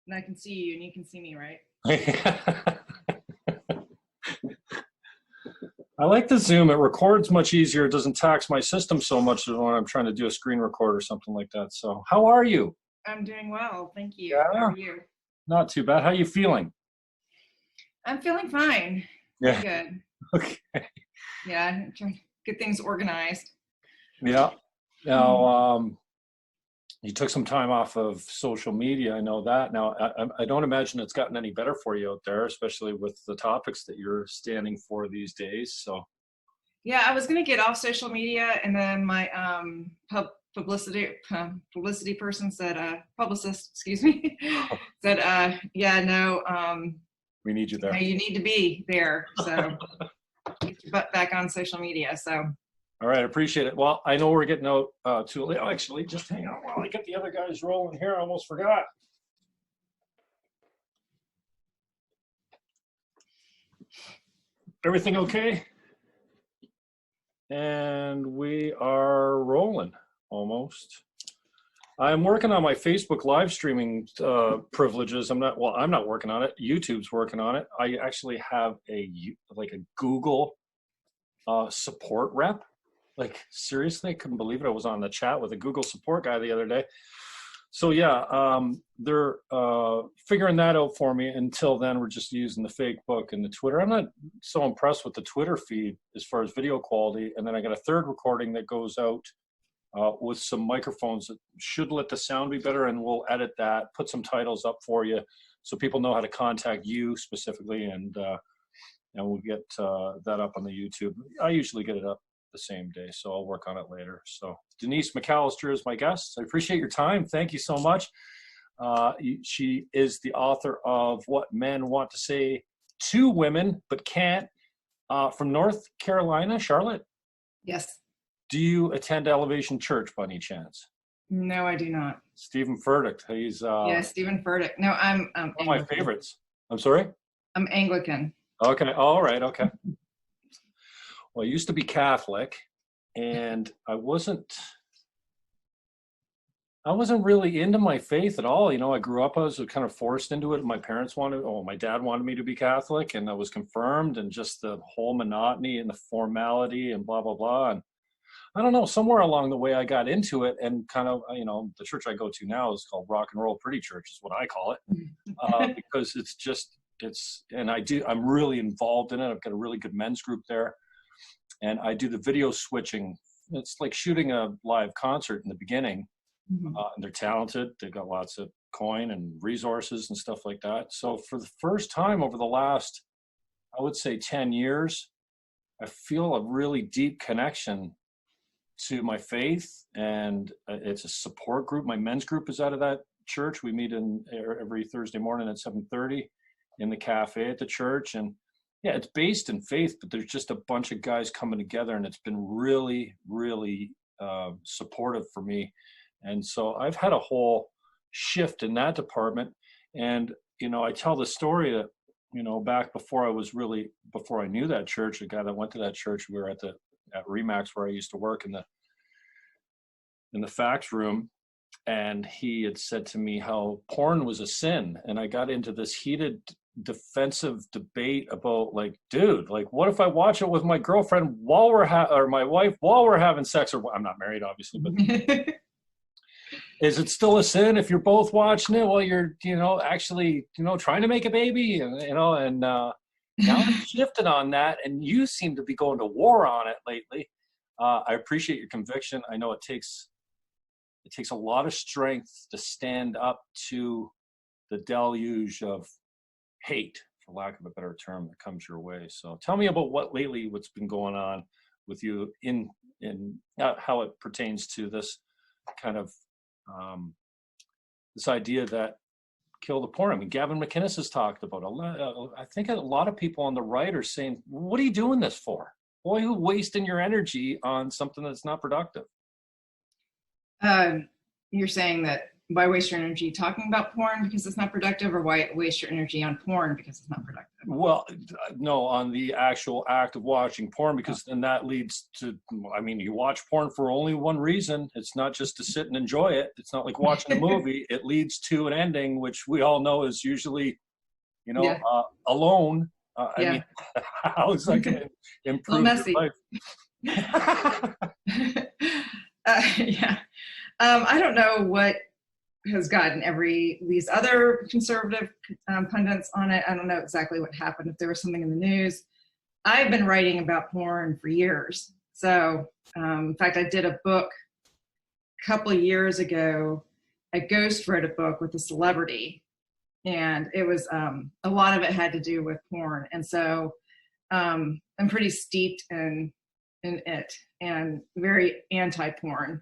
And I can see you and you can see me, right? I like the Zoom. It records much easier. It doesn't tax my system so much when I'm trying to do a screen record or something like that. So how are you? I'm doing well. Thank you. Yeah. How are you? Not too bad. How are you feeling? I'm feeling fine. Yeah. Good. Okay. Yeah. I'm trying to get things organized. Yeah. Now, you took some time off of social media. I know that. Now, I don't imagine it's gotten any better for you out there, especially with the topics that you're standing for these days. So, yeah, I was going to get off social media, and then my publicity person said, publicist, excuse me, said, yeah, no, we need you there. you need to be there. So, get your butt back on social media. So. All right, appreciate it. Well, I know we're getting out too late. Oh, actually, just hang on while I get the other guys rolling here. I almost forgot. Everything okay? And we are rolling almost. I'm working on my Facebook live streaming privileges. I'm not working on it. YouTube's working on it. I actually have a Google support rep. Like, seriously, I couldn't believe it. I was on the chat with a Google support guy the other day. So yeah, they're figuring that out for me. Until then, we're just using the Facebook and the Twitter. I'm not so impressed with the Twitter feed as far as video quality. And then I got a third recording that goes out with some microphones that should let the sound be better, and we'll edit that, put some titles up for you so people know how to contact you specifically, and we'll get that up on the YouTube. I usually get it up the same day, so I'll work on it later. So Denise McAllister is my guest. I appreciate your time. Thank you so much. She is the author of What Men Want to Say to Women But Can't, from North Carolina, Charlotte. Yes. Do you attend Elevation Church by any chance? No, I do not. Stephen Furtick. He's yeah, Stephen Furtick. No, I'm one of my favorites. I'm sorry? I'm Anglican. Okay. All right. Okay. Well, I used to be Catholic, and I wasn't really into my faith at all. You know, I grew up, I was kind of forced into it. My dad wanted me to be Catholic, and I was confirmed, and just the whole monotony and the formality and blah, blah, blah. And I don't know, somewhere along the way I got into it, and kind of, you know, the church I go to now is called Rock and Roll Pretty Church is what I call it, because I'm really involved in it. I've got a really good men's group there. And I do the video switching. It's like shooting a live concert in the beginning. And they're talented. They've got lots of coin and resources and stuff like that. So for the first time over the last, I would say 10 years, I feel a really deep connection to my faith. And it's a support group. My men's group is out of that church. We meet every Thursday morning at 7:30 in the cafe at the church. And yeah, it's based in faith, but there's just a bunch of guys coming together, and it's been really, really supportive for me. And so I've had a whole shift in that department. And, you know, I tell the story that, you know, back before I knew that church, a guy that went to that church, we were at Remax where I used to work in the fax room. And he had said to me how porn was a sin. And I got into this heated defensive debate about, like, dude, like, what if I watch it with my girlfriend or my wife while we're having sex? Or I'm not married, obviously, but is it still a sin if you're both watching it while you're, you know, actually, you know, trying to make a baby? And, you know, and now I'm shifting on that, and you seem to be going to war on it lately. I appreciate your conviction. I know it takes a lot of strength to stand up to the deluge of hate, for lack of a better term, that comes your way. So tell me about what's been going on with you in how it pertains to this kind of this idea that kill the porn. I mean, Gavin McInnes has talked about I think a lot of people on the right are saying, what are you doing this for? Why are you wasting your energy on something that's not productive? You're saying that why waste your energy talking about porn because it's not productive, or why waste your energy on porn because it's not productive? Well, no, on the actual act of watching porn, because then that leads to, I mean, you watch porn for only one reason. It's not just to sit and enjoy it. It's not like watching a movie. It leads to an ending, which we all know is usually, you know, alone. I mean, how is that going to improve your life? I don't know what has gotten these other conservative pundits on it. I don't know exactly what happened, if there was something in the news. I've been writing about porn for years. So, in fact, I did a book a couple of years ago. I ghost wrote a book with a celebrity, and it was, a lot of it had to do with porn. And so I'm pretty steeped in it and very anti-porn.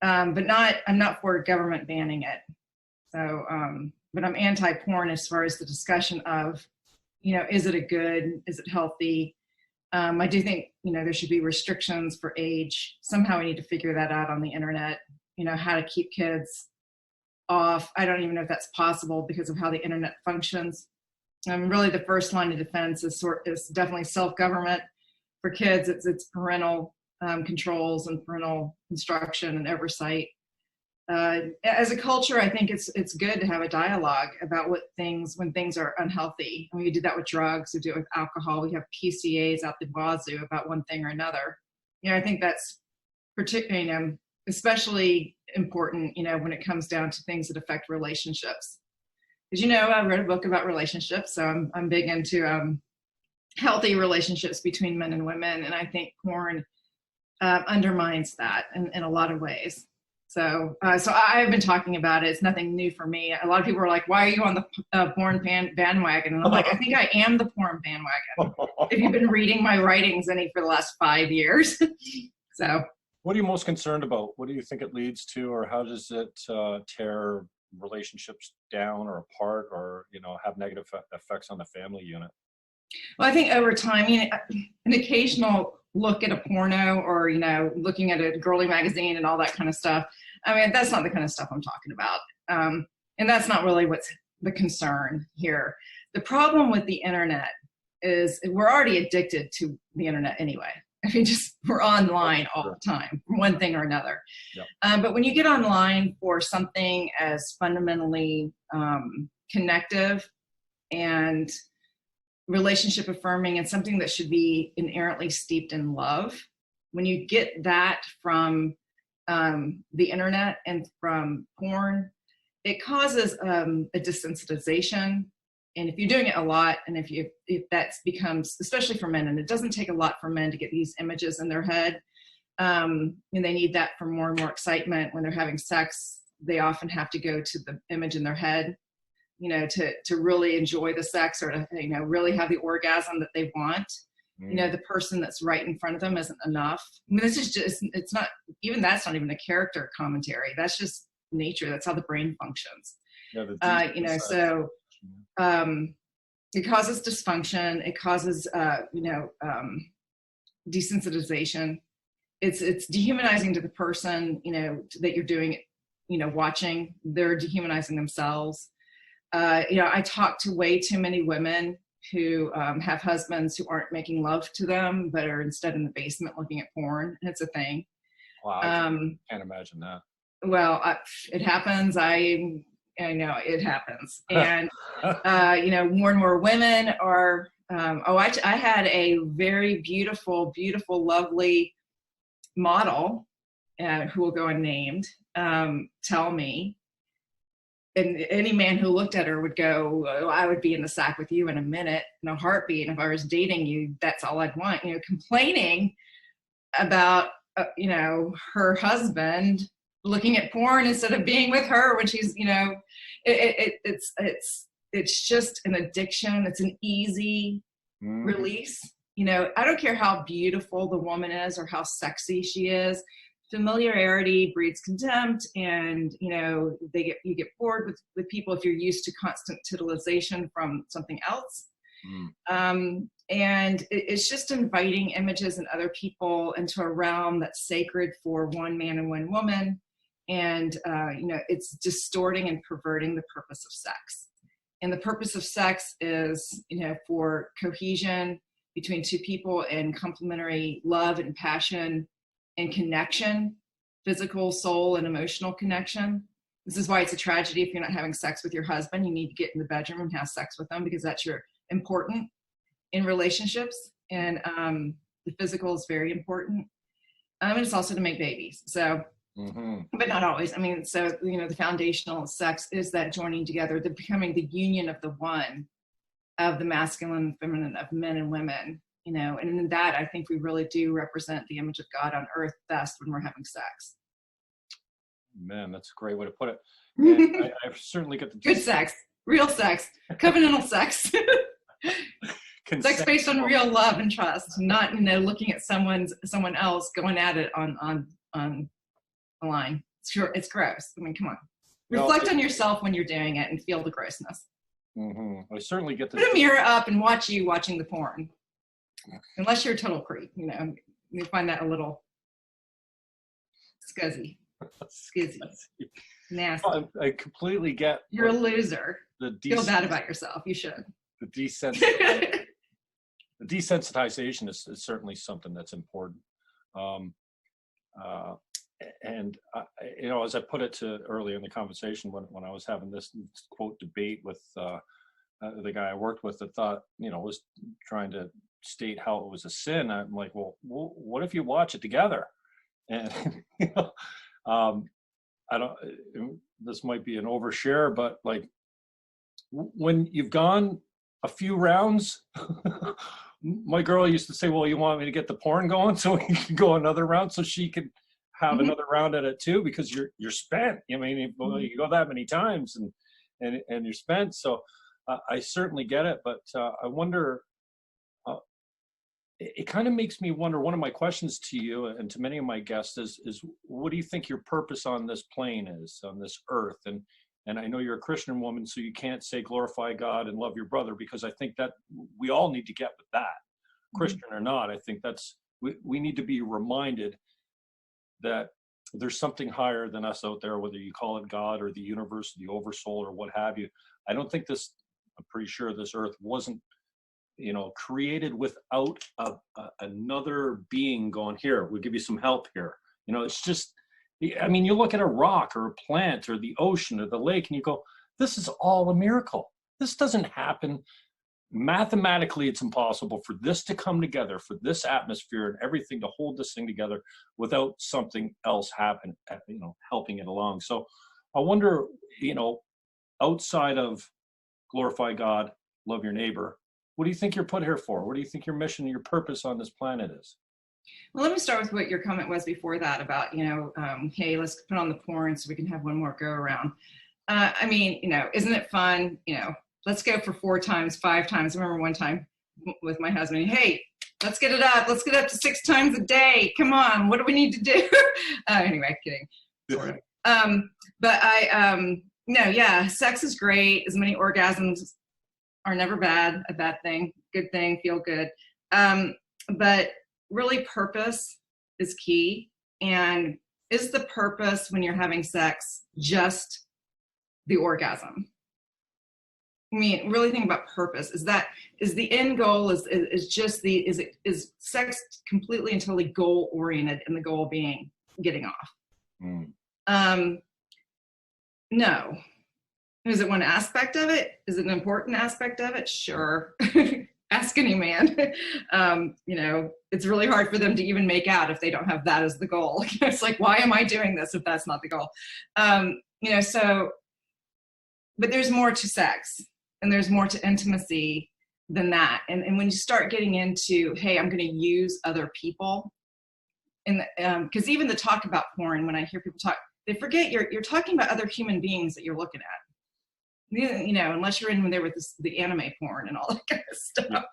But I'm not for government banning it. So, but I'm anti-porn as far as the discussion of, you know, is it healthy? I do think, you know, there should be restrictions for age. Somehow we need to figure that out on the internet, you know, how to keep kids off. I don't even know if that's possible because of how the internet functions. Really the first line of defense is definitely self-government. For kids, it's parental controls and parental instruction and oversight. As a culture, I think it's good to have a dialogue about when things are unhealthy. And we do that with drugs, we do it with alcohol, we have PCAs out the wazoo about one thing or another. You know, I think that's particularly, you know, especially important, you know, when it comes down to things that affect relationships. Because, you know, I wrote a book about relationships, so I'm big into healthy relationships between men and women, and I think porn undermines that in a lot of ways. So I've been talking about it. It's nothing new for me. A lot of people are like, why are you on the porn bandwagon? And I'm like, I think I am the porn bandwagon. If you've been reading my writings for the last 5 years. So. What are you most concerned about? What do you think it leads to, or how does it tear relationships down or apart, or, you know, have negative effects on the family unit? Well, I think over time, you know, an occasional look at a porno, or, you know, looking at a girly magazine and all that kind of stuff. I mean, that's not the kind of stuff I'm talking about. And that's not really what's the concern here. The problem with the internet is we're already addicted to the internet anyway. I mean, we're online all the time, one thing or another. Yep. But when you get online for something as fundamentally connective and relationship affirming, and something that should be inherently steeped in love, when you get that from the internet and from porn, it causes a desensitization. And if you're doing it a lot, and if that becomes, especially for men, and it doesn't take a lot for men to get these images in their head, and they need that for more and more excitement when they're having sex, they often have to go to the image in their head, you know, to really enjoy the sex, or to, you know, really have the orgasm that they want. You know, the person that's right in front of them isn't enough. I mean, this is just, it's not, even that's not even a character commentary. That's just nature. That's how the brain functions. Yeah, you know, so it causes dysfunction. It causes, you know, desensitization. It's dehumanizing to the person, you know, that you're doing it, you know, watching. They're dehumanizing themselves. You know, I talk to way too many women who have husbands who aren't making love to them, but are instead in the basement looking at porn. And it's a thing. Wow, I can't imagine that. Well, it happens. I know it happens. And, you know, more and more women are, I had a very beautiful, beautiful, lovely model who will go unnamed tell me, and any man who looked at her would go, oh, I would be in the sack with you in a minute, in a heartbeat. And if I was dating you, that's all I'd want. You know, complaining about, you know, her husband looking at porn instead of being with her when she's, you know, it's just an addiction. It's an easy release. You know, I don't care how beautiful the woman is or how sexy she is. Familiarity breeds contempt, and, you know, you get bored with people if you're used to constant titillization from something else. And it's just inviting images and other people into a realm that's sacred for one man and one woman. And, it's distorting and perverting the purpose of sex. And the purpose of sex is, for cohesion between two people and complementary love and passion and connection, physical, soul, and emotional connection. This is why it's a tragedy if you're not having sex with your husband. You need to get in the bedroom and have sex with them, because that's important in relationships. And the physical is very important. And it's also to make babies. So, but not always. I mean, so, the foundational sex is that joining together, the becoming the union of the one, of the masculine and feminine, of men and women, and in that, I think we really do represent the image of God on earth best when we're having sex. Man, that's a great way to put it. And I certainly get the good sex, real sex, covenantal sex. Sex based on real love and trust, not looking at someone else going at it on the line. Sure, it's gross. I mean, come on. Reflect on yourself when you're doing it and feel the grossness. I certainly get the put a mirror up and watch you watching the porn. Unless you're a total creep, you find that a little skizzy, nasty. I completely get. You're a loser. Feel bad about yourself. You should. The desensitization is certainly something that's important. And as I put it to earlier in the conversation when I was having this quote debate with the guy I worked with that thought, was trying to state how it was a sin. I'm like, well, what if you watch it together? And I don't. This might be an overshare, but like when you've gone a few rounds. My girl used to say, well, you want me to get the porn going so we can go another round so she could have another round at it too, because you're spent. I mean, you go that many times and you're spent. So I certainly get it, but I wonder, it kind of makes me wonder, one of my questions to you and to many of my guests is what do you think your purpose on this plane is, on this earth? And I know you're a Christian woman, so you can't say glorify God and love your brother, because I think that we all need to get with that, Christian or not. I think we need to be reminded that there's something higher than us out there, whether you call it God or the universe, the oversoul or what have you. I'm pretty sure this earth wasn't, created without another being going, here, we'll give you some help here. It's just, I mean, you look at a rock or a plant or the ocean or the lake and you go, this is all a miracle. This doesn't happen. Mathematically, it's impossible for this to come together, for this atmosphere and everything to hold this thing together without something else helping it along. So I wonder, outside of glorify God, love your neighbor, what do you think you're put here for? What do you think your mission, your purpose on this planet is? Well, let me start with what your comment was before that about, hey, let's put on the porn so we can have one more go around. I mean, isn't it fun? Let's go for 4 times, 5 times. I remember one time with my husband, hey, let's get it up. Let's get up to 6 times a day. Come on. What do we need to do? Anyway, kidding. Sort of. But sex is great. As many orgasms are never bad, a bad thing, good thing, feel good. But really purpose is key. And is the purpose when you're having sex just the orgasm? I mean, really think about purpose. Is the end goal is sex completely and totally goal oriented, and the goal being getting off? No. Is it one aspect of it? Is it an important aspect of it? Sure. Ask any man. It's really hard for them to even make out if they don't have that as the goal. It's like, why am I doing this if that's not the goal? But there's more to sex, and there's more to intimacy than that. And when you start getting into, hey, I'm going to use other people, and because even the talk about porn, when I hear people talk, they forget you're talking about other human beings that you're looking at. Unless you're in there with the anime porn and all that kind of stuff.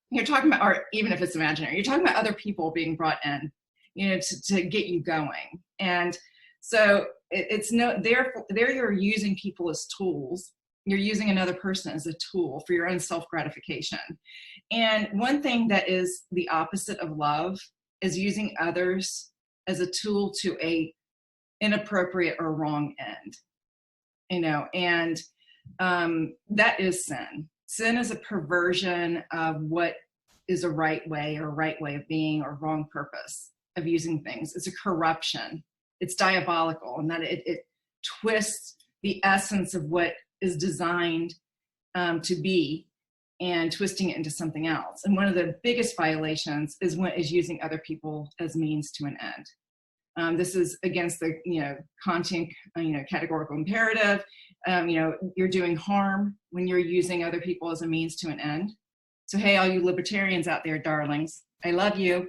You're talking about, or even if it's imaginary, you're talking about other people being brought in, to get you going. And so there you're using people as tools. You're using another person as a tool for your own self-gratification. And one thing that is the opposite of love is using others as a tool to inappropriate or wrong end, and that is sin. Sin is a perversion of what is a right way or right way of being or wrong purpose of using things. It's a corruption. It's diabolical, and that it twists the essence of what is designed to be, and twisting it into something else. And one of the biggest violations is using other people as means to an end. This is against the Kantian categorical imperative. You're doing harm when you're using other people as a means to an end. So hey, all you libertarians out there, darlings, I love you,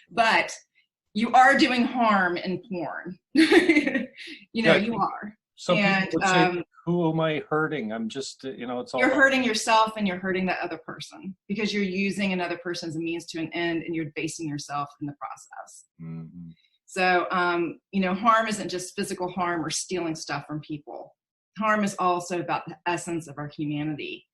but you are doing harm in porn. You are. Some people would say, who am I hurting? I'm just, it's all. You're hurting yourself, and you're hurting that other person because you're using another person as a means to an end, and you're basing yourself in the process. Mm-hmm. So, harm isn't just physical harm or stealing stuff from people. Harm is also about the essence of our humanity,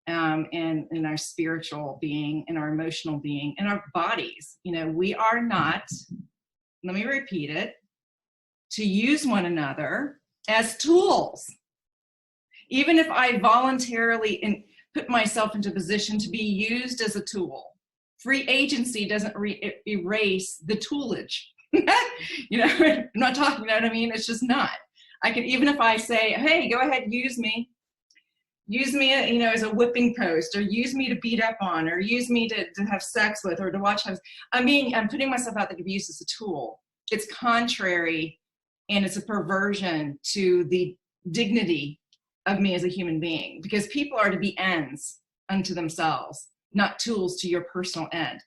and in our spiritual being, and our emotional being, and our bodies. We are not, let me repeat it, to use one another as tools. Even if I voluntarily put myself into a position to be used as a tool, free agency doesn't erase the toolage. I'm not talking, you know what I mean? It's just not. I can, even if I say, hey, go ahead, use me, as a whipping post, or use me to beat up on, or use me to have sex with, or to watch. I'm putting myself out there to be used as a tool. It's contrary, and it's a perversion to the dignity of me as a human being, because people are to be ends unto themselves, not tools to your personal end.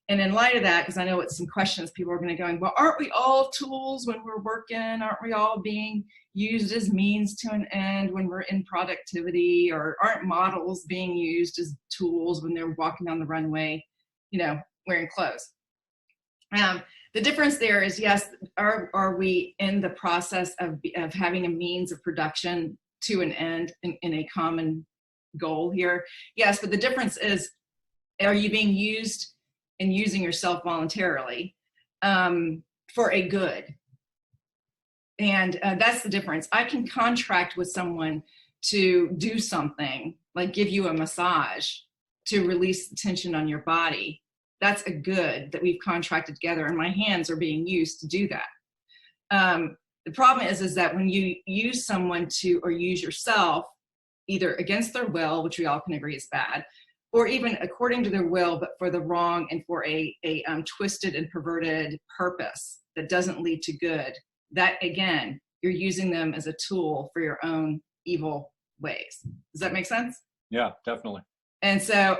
And in light of that, because I know it's some questions people are going to go, well, aren't we all tools when we're working? Aren't we all being used as means to an end when we're in productivity? Or aren't models being used as tools when they're walking down the runway, wearing clothes? The difference there is, yes, are we in the process of having a means of production to an end in a common goal here? Yes, but the difference is, are you being used and using yourself voluntarily for a good? And that's the difference. I can contract with someone to do something, like give you a massage to release tension on your body. That's a good that we've contracted together, and my hands are being used to do that. The problem is that when you use someone or use yourself, either against their will, which we all can agree is bad, or even according to their will, but for the wrong and for a twisted and perverted purpose that doesn't lead to good, that again, you're using them as a tool for your own evil ways. Does that make sense? Yeah, definitely. And so,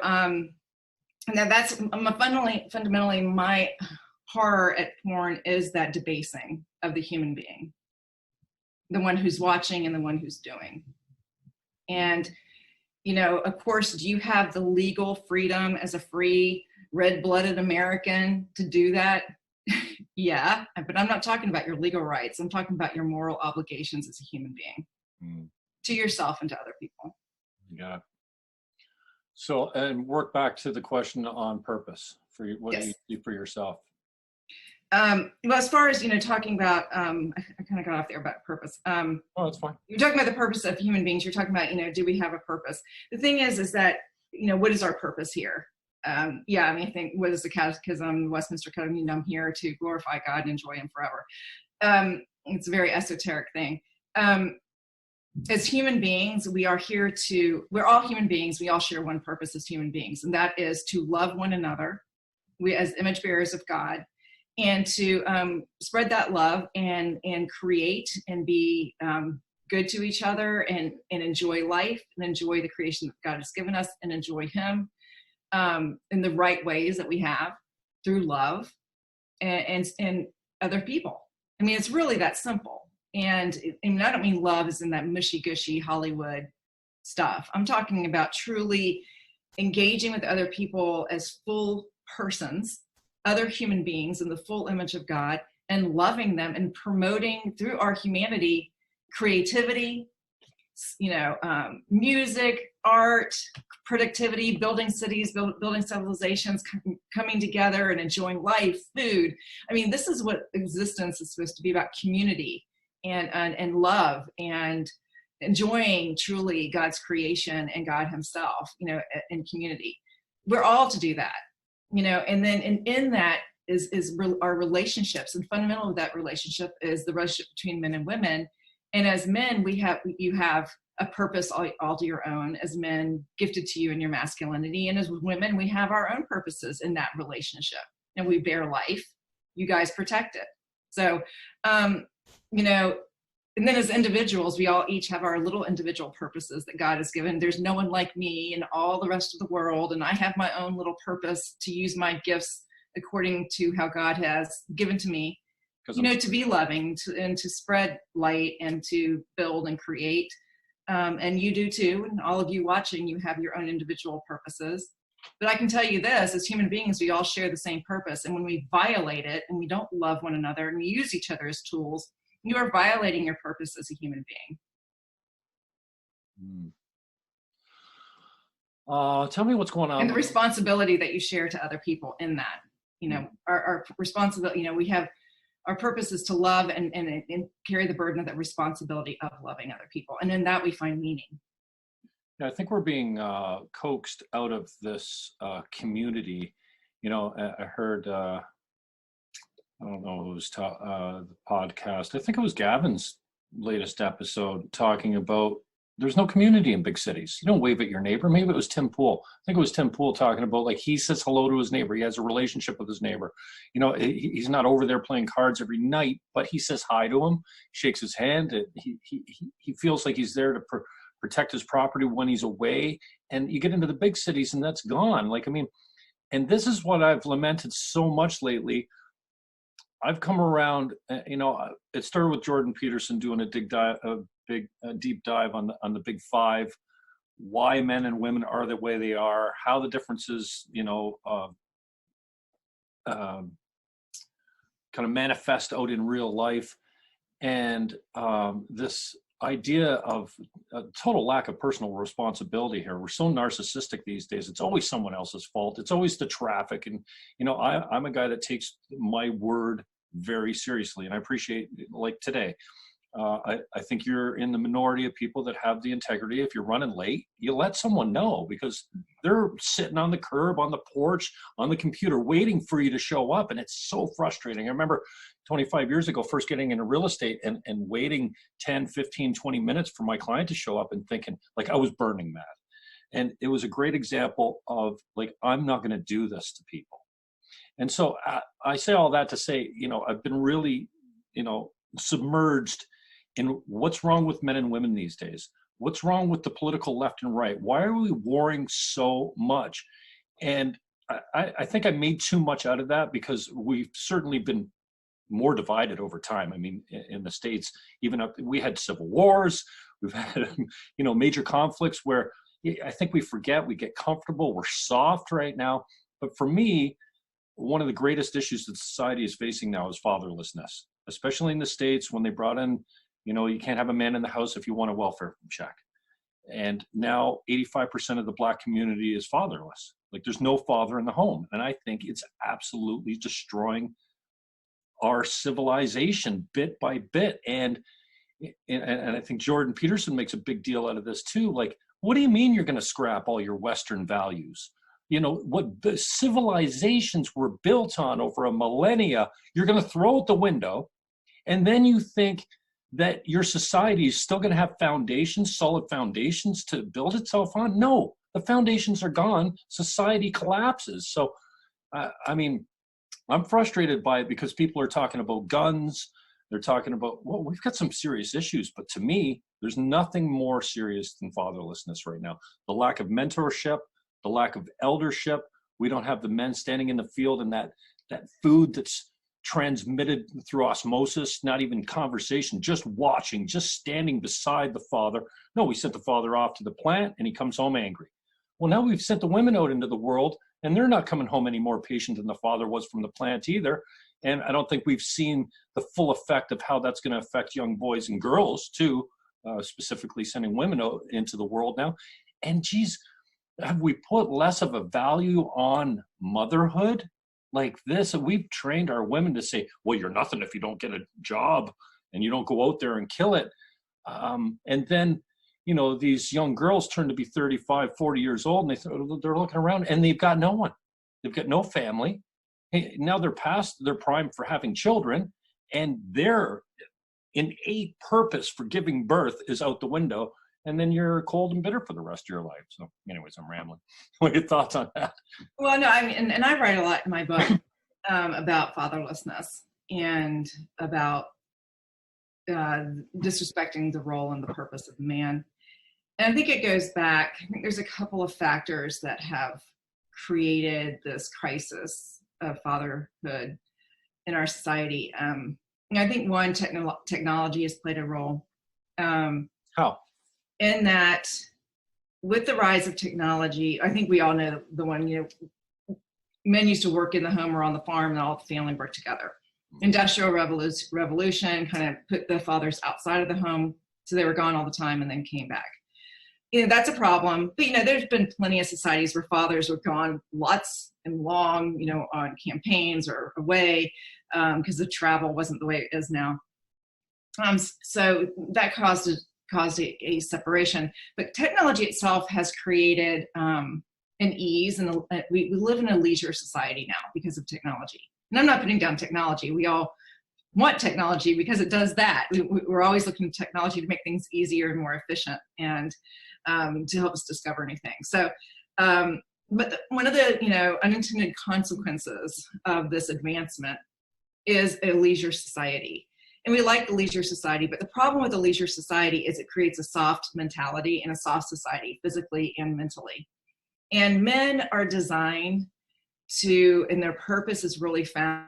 now that's fundamentally my horror at porn is that debasing of the human being, the one who's watching and the one who's doing. And, of course, do you have the legal freedom as a free, red-blooded American to do that? Yeah, but I'm not talking about your legal rights. I'm talking about your moral obligations as a human being to yourself and to other people. Yeah. So, and work back to the question on purpose for you, what do you do for yourself? Well, as far as, talking about, I kind of got off there about purpose. Oh, that's fine. You're talking about the purpose of human beings. You're talking about, do we have a purpose? The thing is that, what is our purpose here? I think, what is the catechism, the Westminster Catechism? I'm here to glorify God and enjoy him forever. It's a very esoteric thing. As human beings, we're all human beings. We all share one purpose as human beings, and that is to love one another, we as image bearers of God, and to spread that love and create and be good to each other and enjoy life and enjoy the creation that God has given us and enjoy him in the right ways that we have through love and other people. I mean, it's really that simple. And I don't mean love as in that mushy-gushy Hollywood stuff. I'm talking about truly engaging with other people as full persons, other human beings in the full image of God, and loving them and promoting through our humanity, creativity, music, art, productivity, building cities, building civilizations, coming together and enjoying life, food. I mean, this is what existence is supposed to be about: community and love and enjoying truly God's creation and God himself, in community. We're all to do that, and then in that is our relationships, and fundamental of that relationship is the relationship between men and women. And as men, you have a purpose all to your own, as men, gifted to you in your masculinity. And as women, we have our own purposes in that relationship, and we bear life. You guys protect it. So, and then as individuals, we all each have our little individual purposes that God has given. There's no one like me in all the rest of the world. And I have my own little purpose to use my gifts according to how God has given to me, to be loving and to spread light and to build and create. And you do too. And all of you watching, you have your own individual purposes. But I can tell you this, as human beings, we all share the same purpose. And when we violate it and we don't love one another and we use each other as tools, you are violating your purpose as a human being. Tell me what's going on. And the responsibility that you share to other people in that, our responsibility, we have, our purpose is to love and carry the burden of that responsibility of loving other people. And in that we find meaning. Yeah, I think we're being coaxed out of this community. I heard, I don't know who was the podcast. I think it was Gavin's latest episode talking about there's no community in big cities. You don't wave at your neighbor. Maybe it was Tim Pool. I think it was Tim Pool talking about, like, he says hello to his neighbor. He has a relationship with his neighbor. He's not over there playing cards every night, but he says hi to him, shakes his hand. He feels like he's there to protect his property when he's away. And you get into the big cities and that's gone. And this is what I've lamented so much lately. I've come around, it started with Jordan Peterson doing a deep dive on the big five, why men and women are the way they are, how the differences, kind of manifest out in real life. And this idea of a total lack of personal responsibility here. We're so narcissistic these days. It's always someone else's fault. It's always the traffic. And, I'm a guy that takes my word very seriously. And I appreciate, like today, I think you're in the minority of people that have the integrity. If you're running late, you let someone know, because they're sitting on the curb, on the porch, on the computer, waiting for you to show up. And it's so frustrating. I remember 25 years ago, first getting into real estate and waiting 10, 15, 20 minutes for my client to show up and thinking like I was burning mad. And it was a great example of, like, I'm not going to do this to people. And so I say all that to say, I've been really, submerged in what's wrong with men and women these days. What's wrong with the political left and right? Why are we warring so much? And I think I made too much out of that, because we've certainly been more divided over time. I mean, in the States, we had civil wars, we've had, major conflicts where I think we forget, we get comfortable, we're soft right now. But for me, one of the greatest issues that society is facing now is fatherlessness, especially in the States, when they brought in, you can't have a man in the house if you want a welfare check. And now 85% of the Black community is fatherless. Like, there's no father in the home. And I think it's absolutely destroying our civilization bit by bit. And I think Jordan Peterson makes a big deal out of this too. Like, what do you mean you're going to scrap all your Western values? What the civilizations were built on over a millennia, you're going to throw out the window. And then you think that your society is still going to have foundations, solid foundations to build itself on? No, the foundations are gone. Society collapses. So, I'm frustrated by it, because people are talking about guns. They're talking about, well, we've got some serious issues. But to me, there's nothing more serious than fatherlessness right now. The lack of mentorship, the lack of eldership. We don't have the men standing in the field, and that food that's transmitted through osmosis, not even conversation, just watching, just standing beside the father. No, we sent the father off to the plant and he comes home angry. Well, now we've sent the women out into the world and they're not coming home any more patient than the father was from the plant either. And I don't think we've seen the full effect of how that's going to affect young boys and girls too, specifically sending women into the world now. And geez, have we put less of a value on motherhood like this? And we've trained our women to say, well, you're nothing if you don't get a job and you don't go out there and kill it. And then, you know, these young girls turn to be 35, 40 years old, and they're looking around and they've got no one. They've got no family. Hey, now they're past their prime for having children, and their innate purpose for giving birth is out the window. And then you're cold and bitter for the rest of your life. So anyways, I'm rambling. What are your thoughts on that? Well, no, I mean, and I write a lot in my book about fatherlessness and about disrespecting the role and the purpose of man. And I think it goes back, I think there's a couple of factors that have created this crisis of fatherhood in our society. And I think one, technology has played a role. How? In that, with the rise of technology, I think we all know the one, you know, men used to work in the home or on the farm and all the family worked together. Industrial revolution kind of put the fathers outside of the home, so they were gone all the time and then came back. You know, that's a problem. But, you know, there's been plenty of societies where fathers were gone lots and long, you know, on campaigns or away because the travel wasn't the way it is now. So that caused a separation. But technology itself has created an ease, and we live in a leisure society now because of technology. And I'm not putting down technology. We all want technology because it does that. We're always looking at technology to make things easier and more efficient, and to help us discover new things. So, but one of the, you know, unintended consequences of this advancement is a leisure society. And we like the leisure society, but the problem with the leisure society is it creates a soft mentality and a soft society, physically and mentally. And men are designed to, and their purpose is really found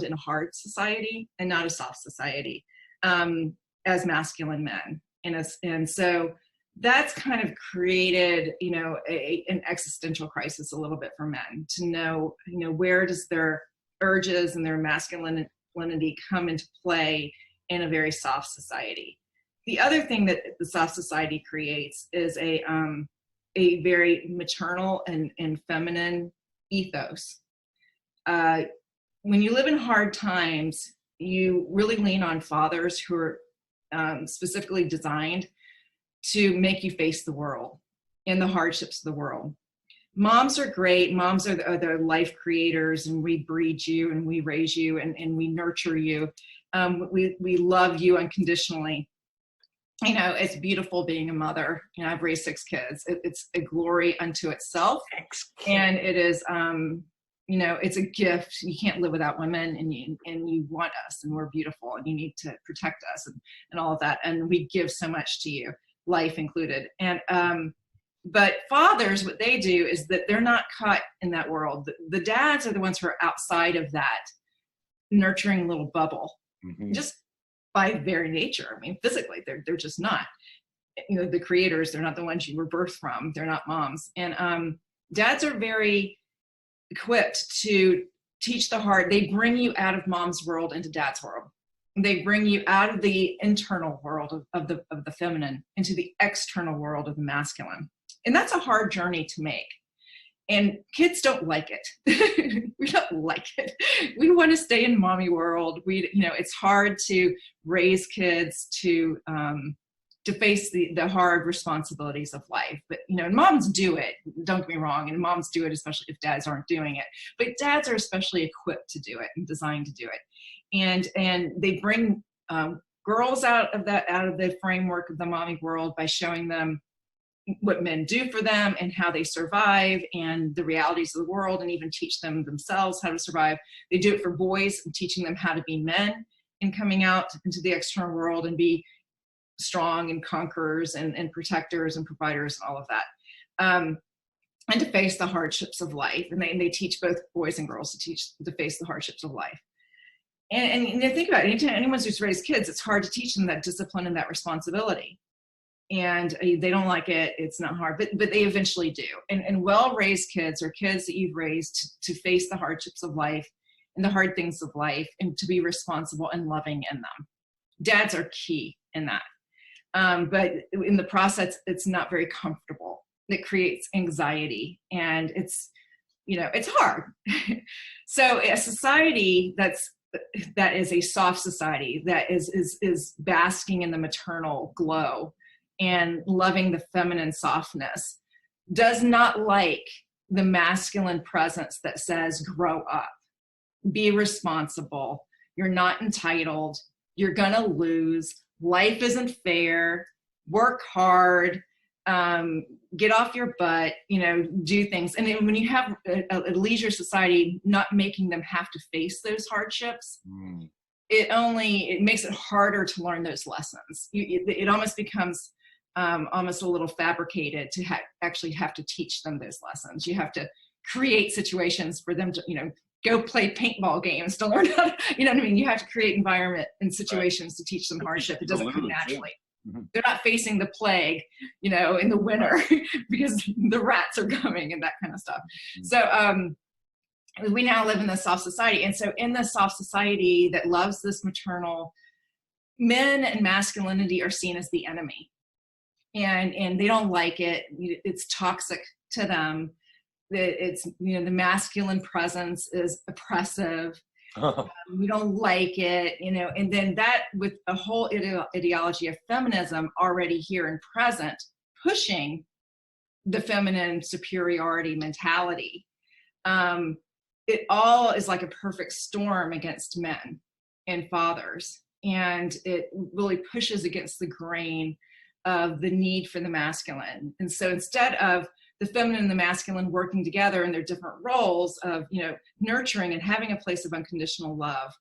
in a hard society and not a soft society, as masculine men. And so that's kind of created, you know, an existential crisis a little bit for men to know, you know, where does their urges and their masculinity come into play in a very soft society. The other thing that the soft society creates is a very maternal and feminine ethos. When you live in hard times, you really lean on fathers who are specifically designed to make you face the world and the hardships of the world. Moms are great. Moms are the life creators, and we breed you and we raise you and we nurture you. We love you unconditionally. You know, it's beautiful being a mother. You know, I've raised 6 kids. It's a glory unto itself. And it is, you know, it's a gift. You can't live without women, and you want us, and we're beautiful, and you need to protect us and all of that. And we give so much to you, life included. And, but fathers, what they do is that they're not caught in that world. The dads are the ones who are outside of that nurturing little bubble, just by very nature. I mean, physically, they're just not. You know, the creators, they're not the ones you were birthed from. They're not moms. And dads are very equipped to teach the hard. They bring you out of mom's world into dad's world. They bring you out of the internal world of the feminine into the external world of the masculine. And that's a hard journey to make. And kids don't like it. We don't like it. We want to stay in mommy world. You know, it's hard to raise kids to face the hard responsibilities of life. But, you know, and moms do it, don't get me wrong. And moms do it, especially if dads aren't doing it. But dads are especially equipped to do it and designed to do it. And they bring girls out of the framework of the mommy world by showing them what men do for them and how they survive and the realities of the world, and even teach them themselves how to survive. They do it for boys, teaching them how to be men and coming out into the external world and be strong and conquerors and protectors and providers and all of that. And to face the hardships of life. And they teach both boys and girls to face the hardships of life. And you know, think about it, anytime anyone who's raised kids, it's hard to teach them that discipline and that responsibility. And they don't like it, it's not hard, but they eventually do. And well-raised kids are kids that you've raised to face the hardships of life and the hard things of life, and to be responsible and loving in them. Dads are key in that. But in the process, it's not very comfortable. It creates anxiety, and it's hard. So a society that is a soft society, that is basking in the maternal glow and loving the feminine softness, does not like the masculine presence that says, grow up, be responsible, you're not entitled, you're gonna lose, life isn't fair, work hard, get off your butt, do things. And then when you have a leisure society not making them have to face those hardships, it makes it harder to learn those lessons. It almost becomes almost a little fabricated to actually have to teach them those lessons. You have to create situations for them to, go play paintball games to learn how to, you know what I mean? You have to create environment and situations to teach them hardship. It doesn't come naturally. They're not facing the plague, in the winter because the rats are coming and that kind of stuff. So we now live in the soft society. And so in the soft society that loves this maternal, men and masculinity are seen as the enemy. And they don't like it. It's toxic to them. It's, the masculine presence is oppressive. We don't like it, and then that with a whole ideology of feminism already here and present, pushing the feminine superiority mentality. It all is like a perfect storm against men and fathers. And it really pushes against the grain of the need for the masculine. And so instead of the feminine and the masculine working together in their different roles of, nurturing and having a place of unconditional love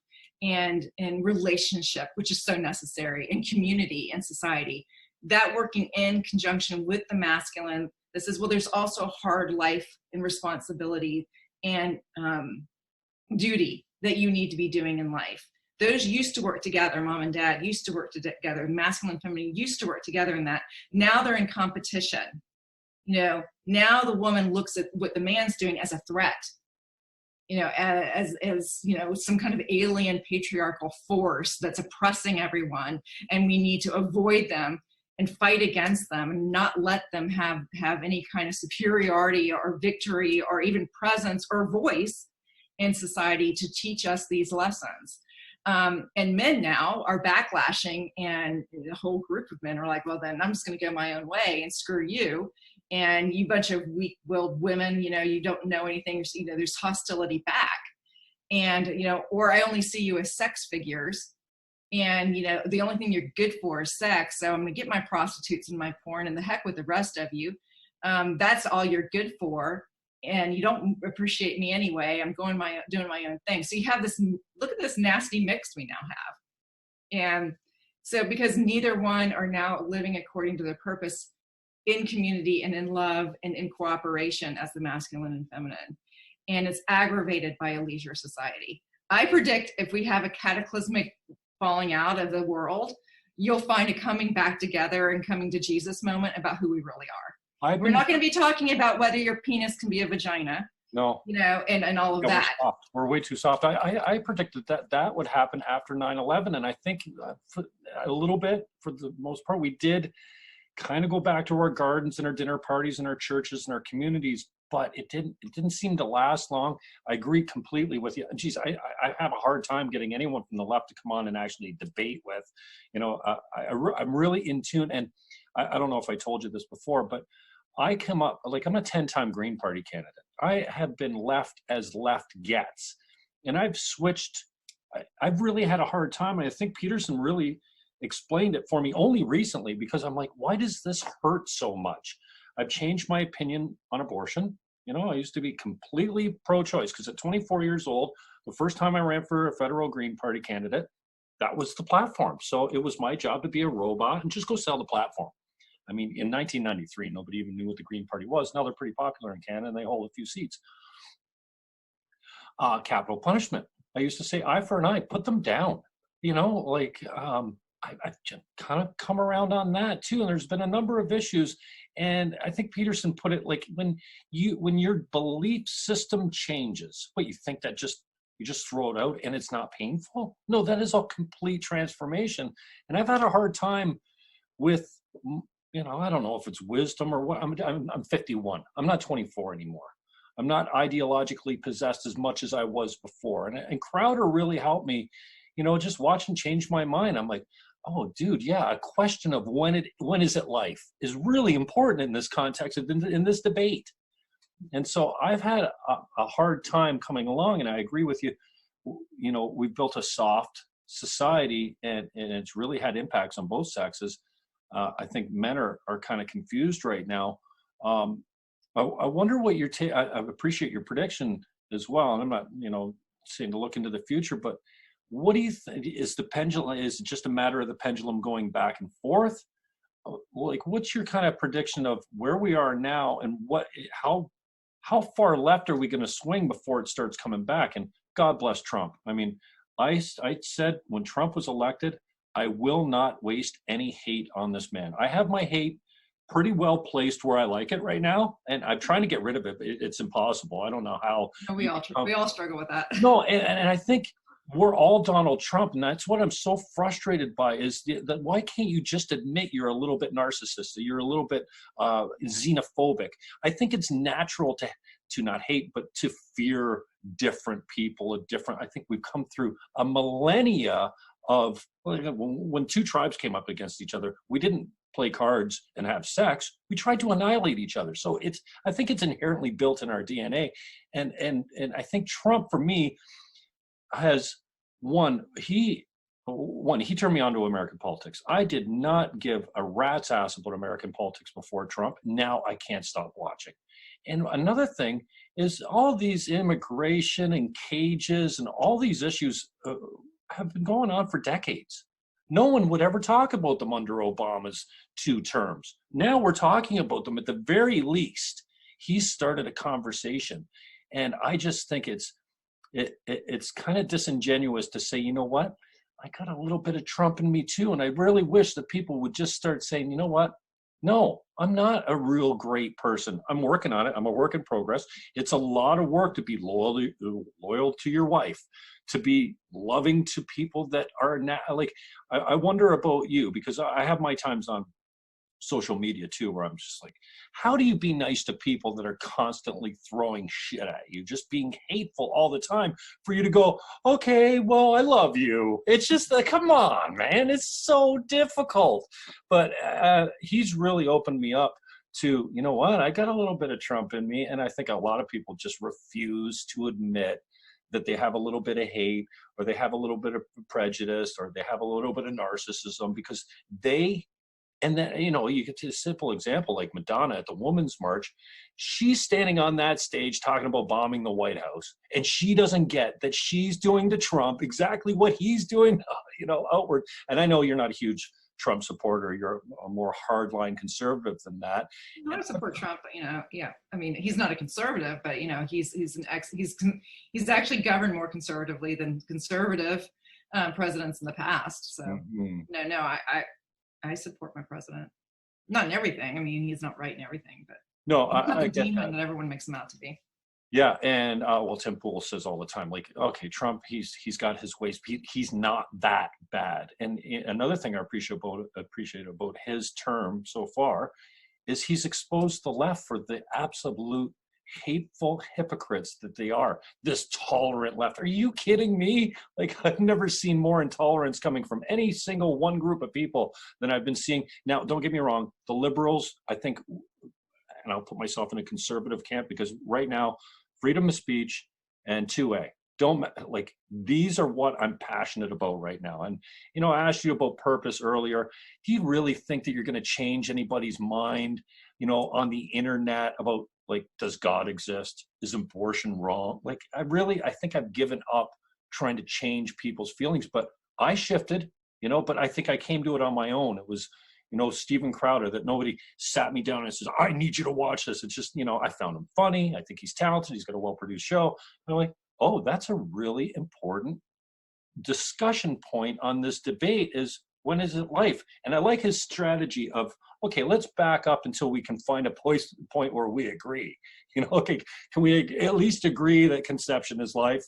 and relationship, which is so necessary, in community and society, that working in conjunction with the masculine, this is, well, there's also hard life and responsibility and duty that you need to be doing in life. Those used to work together. Mom and dad used to work together. Masculine and feminine used to work together in that. Now they're in competition. Now the woman looks at what the man's doing as a threat, as some kind of alien patriarchal force that's oppressing everyone, and we need to avoid them and fight against them and not let them have any kind of superiority or victory or even presence or voice in society to teach us these lessons. And men now are backlashing, and the whole group of men are like, well, then I'm just going to go my own way and screw you. And you bunch of weak-willed women, you don't know anything, there's hostility back. And, or I only see you as sex figures. And, the only thing you're good for is sex. So I'm going to get my prostitutes and my porn and the heck with the rest of you. That's all you're good for. And you don't appreciate me anyway. I'm doing my own thing. So you have this, look at this nasty mix we now have. And so because neither one are now living according to their purpose in community and in love and in cooperation as the masculine and feminine. And it's aggravated by a leisure society. I predict if we have a cataclysmic falling out of the world, you'll find a coming back together and coming to Jesus moment about who we really are. We're not going to be talking about whether your penis can be a vagina. No. And all of that. We're way too soft. I predicted that would happen after 9/11. And I think for a little bit, for the most part, we did kind of go back to our gardens and our dinner parties and our churches and our communities, but it didn't seem to last long. I agree completely with you. Geez, I have a hard time getting anyone from the left to come on and actually debate with. I'm really in tune, and I don't know if I told you this before, but I come up, like, I'm a 10-time Green Party candidate. I have been left as left gets, and I've switched. I've really had a hard time. And I think Peterson really explained it for me only recently, because I'm like, why does this hurt so much? I've changed my opinion on abortion. I used to be completely pro-choice because at 24 years old, the first time I ran for a federal Green Party candidate, that was the platform. So it was my job to be a robot and just go sell the platform. I mean, in 1993, nobody even knew what the Green Party was. Now they're pretty popular in Canada and they hold a few seats. Capital punishment. I used to say eye for an eye, put them down. I've just kind of come around on that too. And there's been a number of issues. And I think Peterson put it like, when your belief system changes, what you think that you just throw it out and it's not painful? No, that is a complete transformation. And I've had a hard time with, I don't know if it's wisdom or what. I'm 51. I'm not 24 anymore. I'm not ideologically possessed as much as I was before. And Crowder really helped me, just watch and change my mind. I'm like, oh, dude, yeah, a question of when is it life is really important in this context, in this debate. And so I've had a hard time coming along, and I agree with you. We've built a soft society, and it's really had impacts on both sexes. I think men are kind of confused right now. I wonder what your take. I appreciate your prediction as well, and I'm not, saying to look into the future, but what do you think? Is the pendulum? Is it just a matter of the pendulum going back and forth? Like, what's your kind of prediction of where we are now, and how far left are we going to swing before it starts coming back? And God bless Trump. I mean, I said when Trump was elected, I will not waste any hate on this man. I have my hate pretty well placed where I like it right now, and I'm trying to get rid of it. It's impossible. I don't know how. No, we all struggle with that. No, and I think we're all Donald Trump, and that's what I'm so frustrated by. Is that why can't you just admit you're a little bit narcissistic, you're a little bit xenophobic? I think it's natural to not hate, but to fear different people. I think we've come through a millennia of when two tribes came up against each other, we didn't play cards and have sex. We tried to annihilate each other. So I think it's inherently built in our DNA. And I think Trump, for me, has he turned me on to American politics. I did not give a rat's ass about American politics before Trump. Now I can't stop watching. And another thing is all these immigration and cages and all these issues have been going on for decades. No one would ever talk about them under Obama's 2 terms. Now we're talking about them. At the very least, he started a conversation. And I just think it's kind of disingenuous to say, you know what, I got a little bit of Trump in me too. And I really wish that people would just start saying, you know what, no, I'm not a real great person. I'm working on it. I'm a work in progress. It's a lot of work to be loyal to your wife, to be loving to people that are not like, I wonder about you, because I have my times on social media too, where I'm just like, how do you be nice to people that are constantly throwing shit at you, just being hateful all the time, for you to go, okay, well, I love you? It's just like, come on, man, it's so difficult. But he's really opened me up to, you know what, I got a little bit of Trump in me. And I think a lot of people just refuse to admit that they have a little bit of hate, or they have a little bit of prejudice, or they have a little bit of narcissism, because and then, you get to a simple example like Madonna at the Women's March. She's standing on that stage talking about bombing the White House, and she doesn't get that she's doing to Trump exactly what he's doing, outward. And I know you're not a huge Trump supporter. You're a more hardline conservative than that. I support Trump, but yeah. I mean, he's not a conservative, but he's actually governed more conservatively than conservative presidents in the past. So I support my president. Not in everything. I mean, he's not right in everything, but no, he's not I the get demon that. that everyone makes him out to be. Yeah, and Tim Pool says all the time, like, okay, Trump, he's got his ways. He's not that bad. And another thing I appreciate about his term so far is he's exposed the left for the absolute hateful hypocrites that they are. This tolerant left. Are you kidding me? Like, I've never seen more intolerance coming from any single one group of people than I've been seeing. Now, don't get me wrong. The liberals, I think, and I'll put myself in a conservative camp, because right now, freedom of speech and 2A. These are what I'm passionate about right now. And, I asked you about purpose earlier. Do you really think that you're going to change anybody's mind, on the internet about, like, does God exist? Is abortion wrong? Like, I think I've given up trying to change people's feelings, but I shifted, but I think I came to it on my own. It was, Steven Crowder, that nobody sat me down and says, I need you to watch this. It's just, I found him funny. I think he's talented. He's got a well-produced show. And I'm like, oh, that's a really important discussion point on this debate, is when is it life? And I like his strategy of, okay, let's back up until we can find a point where we agree. Okay, can we at least agree that conception is life,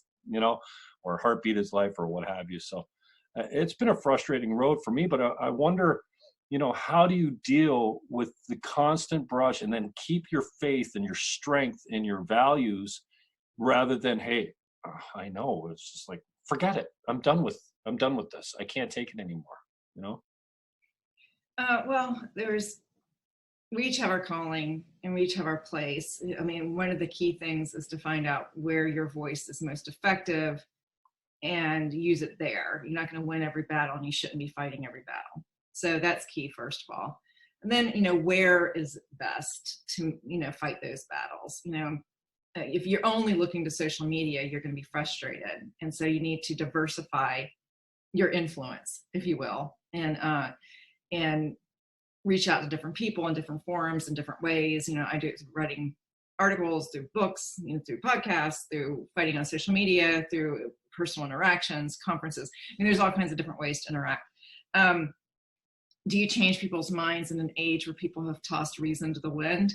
or heartbeat is life, or what have you? So it's been a frustrating road for me, but I wonder, you know, how do you deal with the constant brush and then keep your faith and your strength and your values rather than, hey, I know, it's just like, forget it. I'm done with this. I can't take it anymore, you know? Well, we each have our calling and we each have our place. I mean, one of the key things is to find out where your voice is most effective and use it there. You're not going to win every battle, and you shouldn't be fighting every battle. So that's key, first of all. And then, you know, where is best to, you know, fight those battles? You know, if you're only looking to social media, you're going to be frustrated. And so you need to diversify your influence, if you will, and reach out to different people in different forums in different ways. You know, I do it through writing articles, through books, you know, through podcasts, through fighting on social media, through personal interactions, conferences. I mean, there's all kinds of different ways to interact. Do you change people's minds in an age where people have tossed reason to the wind?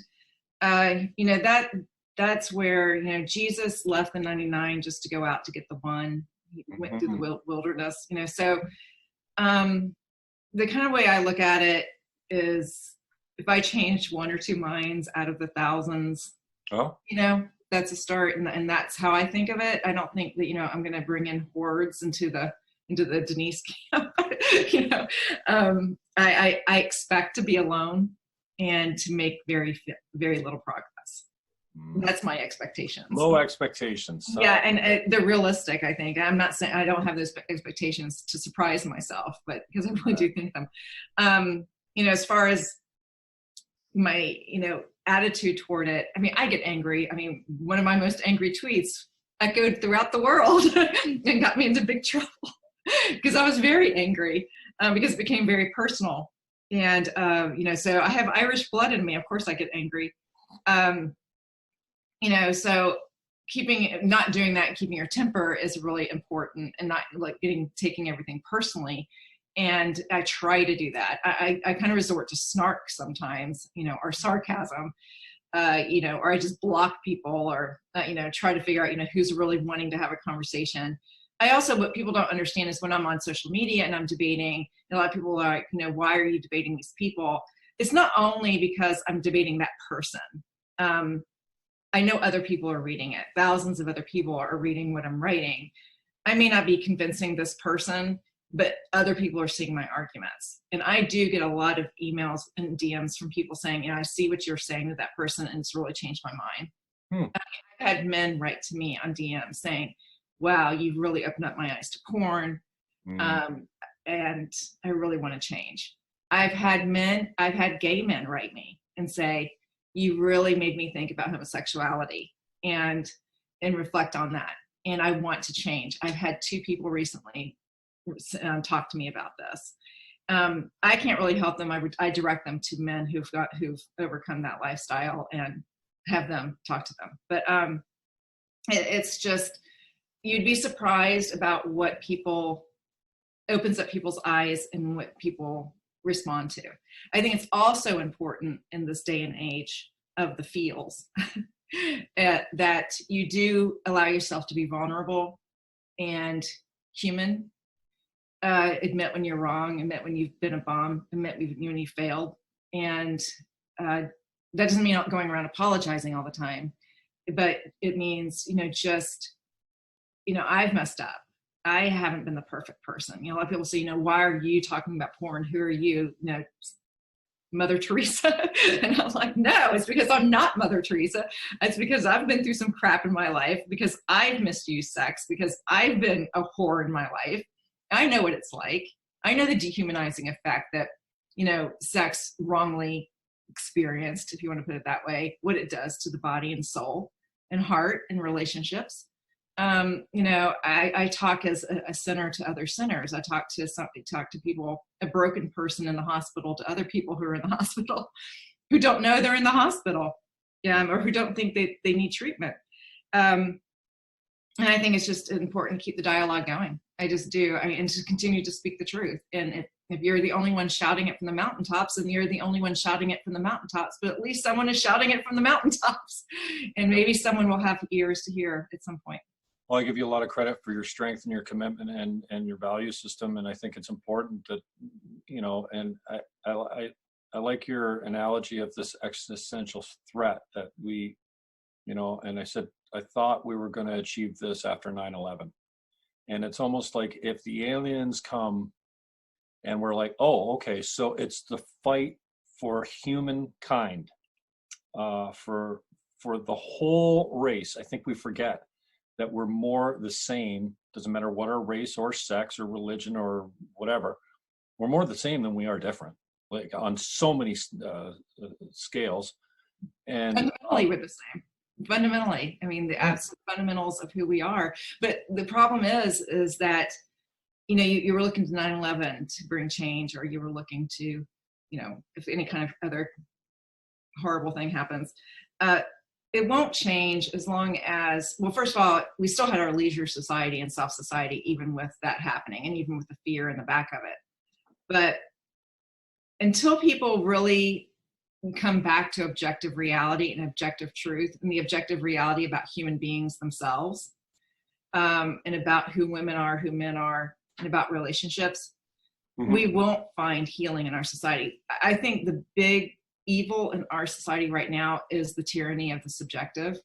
You know, that's where, you know, Jesus left the 99 just to go out to get the one. He went through the wilderness, you know. So the kind of way I look at it is, if I change one or two minds out of the thousands, you know, that's a start, and that's how I think of it. I don't think that, you know, I'm going to bring in hordes into the Denise camp. You know, I expect to be alone and to make very little progress. That's my expectations. Low expectations. Yeah, and they're realistic, I think. I'm not saying I don't have those expectations to surprise myself, but because I really do think them. You know, as far as my, you know, attitude toward it, I mean, I get angry. I mean, one of my most angry tweets echoed throughout the world and got me into big trouble because I was very angry because it became very personal. And, you know, so I have Irish blood in me. Of course I get angry. You know, so not doing that, keeping your temper is really important, and not like taking everything personally. And I try to do that. I kind of resort to snark sometimes, you know, or sarcasm, you know, or I just block people, or, you know, try to figure out, you know, who's really wanting to have a conversation. I also, what people don't understand is when I'm on social media and I'm debating, and a lot of people are like, you know, why are you debating these people? It's not only because I'm debating that person. I know other people are reading it. Thousands of other people are reading what I'm writing. I may not be convincing this person, but other people are seeing my arguments. And I do get a lot of emails and DMs from people saying, you know, I see what you're saying to that person, and it's really changed my mind. I've had men write to me on DM saying, wow, you've really opened up my eyes to porn. And I really want to change. I've had gay men write me and say, you really made me think about homosexuality and reflect on that. And I want to change. I've had 2 people recently talk to me about this. I can't really help them. I direct them to men who've overcome that lifestyle and have them talk to them. But it's just, you'd be surprised about what opens up people's eyes and what people respond to. I think it's also important in this day and age of the feels that you do allow yourself to be vulnerable and human. Admit when you're wrong, admit when you've been a bomb, admit when you failed. And that doesn't mean going around apologizing all the time, but it means, you know, just, you know, I've messed up. I haven't been the perfect person. You know, a lot of people say, you know, why are you talking about porn? Who are you? You know, Mother Teresa. And I'm like, no, it's because I'm not Mother Teresa. It's because I've been through some crap in my life, because I've misused sex, because I've been a whore in my life. I know what it's like. I know the dehumanizing effect that, you know, sex wrongly experienced, if you want to put it that way, what it does to the body and soul and heart and relationships. You know, I talk as a sinner to other sinners. I talk to people, a broken person in the hospital, to other people who are in the hospital, who don't know they're in the hospital, or who don't think they need treatment. And I think it's just important to keep the dialogue going. I just do. I mean, and to continue to speak the truth. And if you're the only one shouting it from the mountaintops, then you're the only one shouting it from the mountaintops. But at least someone is shouting it from the mountaintops, and maybe someone will have ears to hear at some point. Well, I give you a lot of credit for your strength and your commitment and your value system. And I think it's important that you know, and I like your analogy of this existential threat that we, you know, and I said, I thought we were going to achieve this after 9/11. And it's almost like if the aliens come and we're like, oh, okay, so it's the fight for humankind, for the whole race. I think we forget that we're more the same, doesn't matter what our race or sex or religion or whatever, we're more the same than we are different, like on so many scales. And fundamentally, we're the same. Fundamentally, I mean, the absolute fundamentals of who we are. But the problem is that, you know, you were looking to 9/11 to bring change, or you were looking to, you know, if any kind of other horrible thing happens, it won't change as long as, well, first of all, we still had our leisure society and self society, even with that happening, and even with the fear in the back of it. But until people really come back to objective reality and objective truth, and the objective reality about human beings themselves, and about who women are, who men are, and about relationships, we won't find healing in our society. I think the big evil in our society right now is the tyranny of the subjective.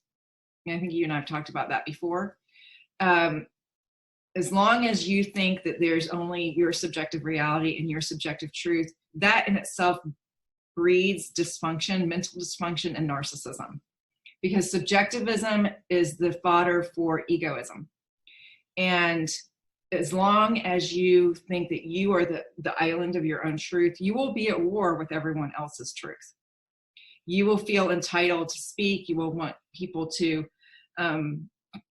And I think you and I have talked about that before. As long as you think that there's only your subjective reality and your subjective truth, that in itself breeds dysfunction, mental dysfunction, and narcissism. Because subjectivism is the fodder for egoism. And as long as you think that you are the island of your own truth, you will be at war with everyone else's truth. You will feel entitled to speak. You will want people to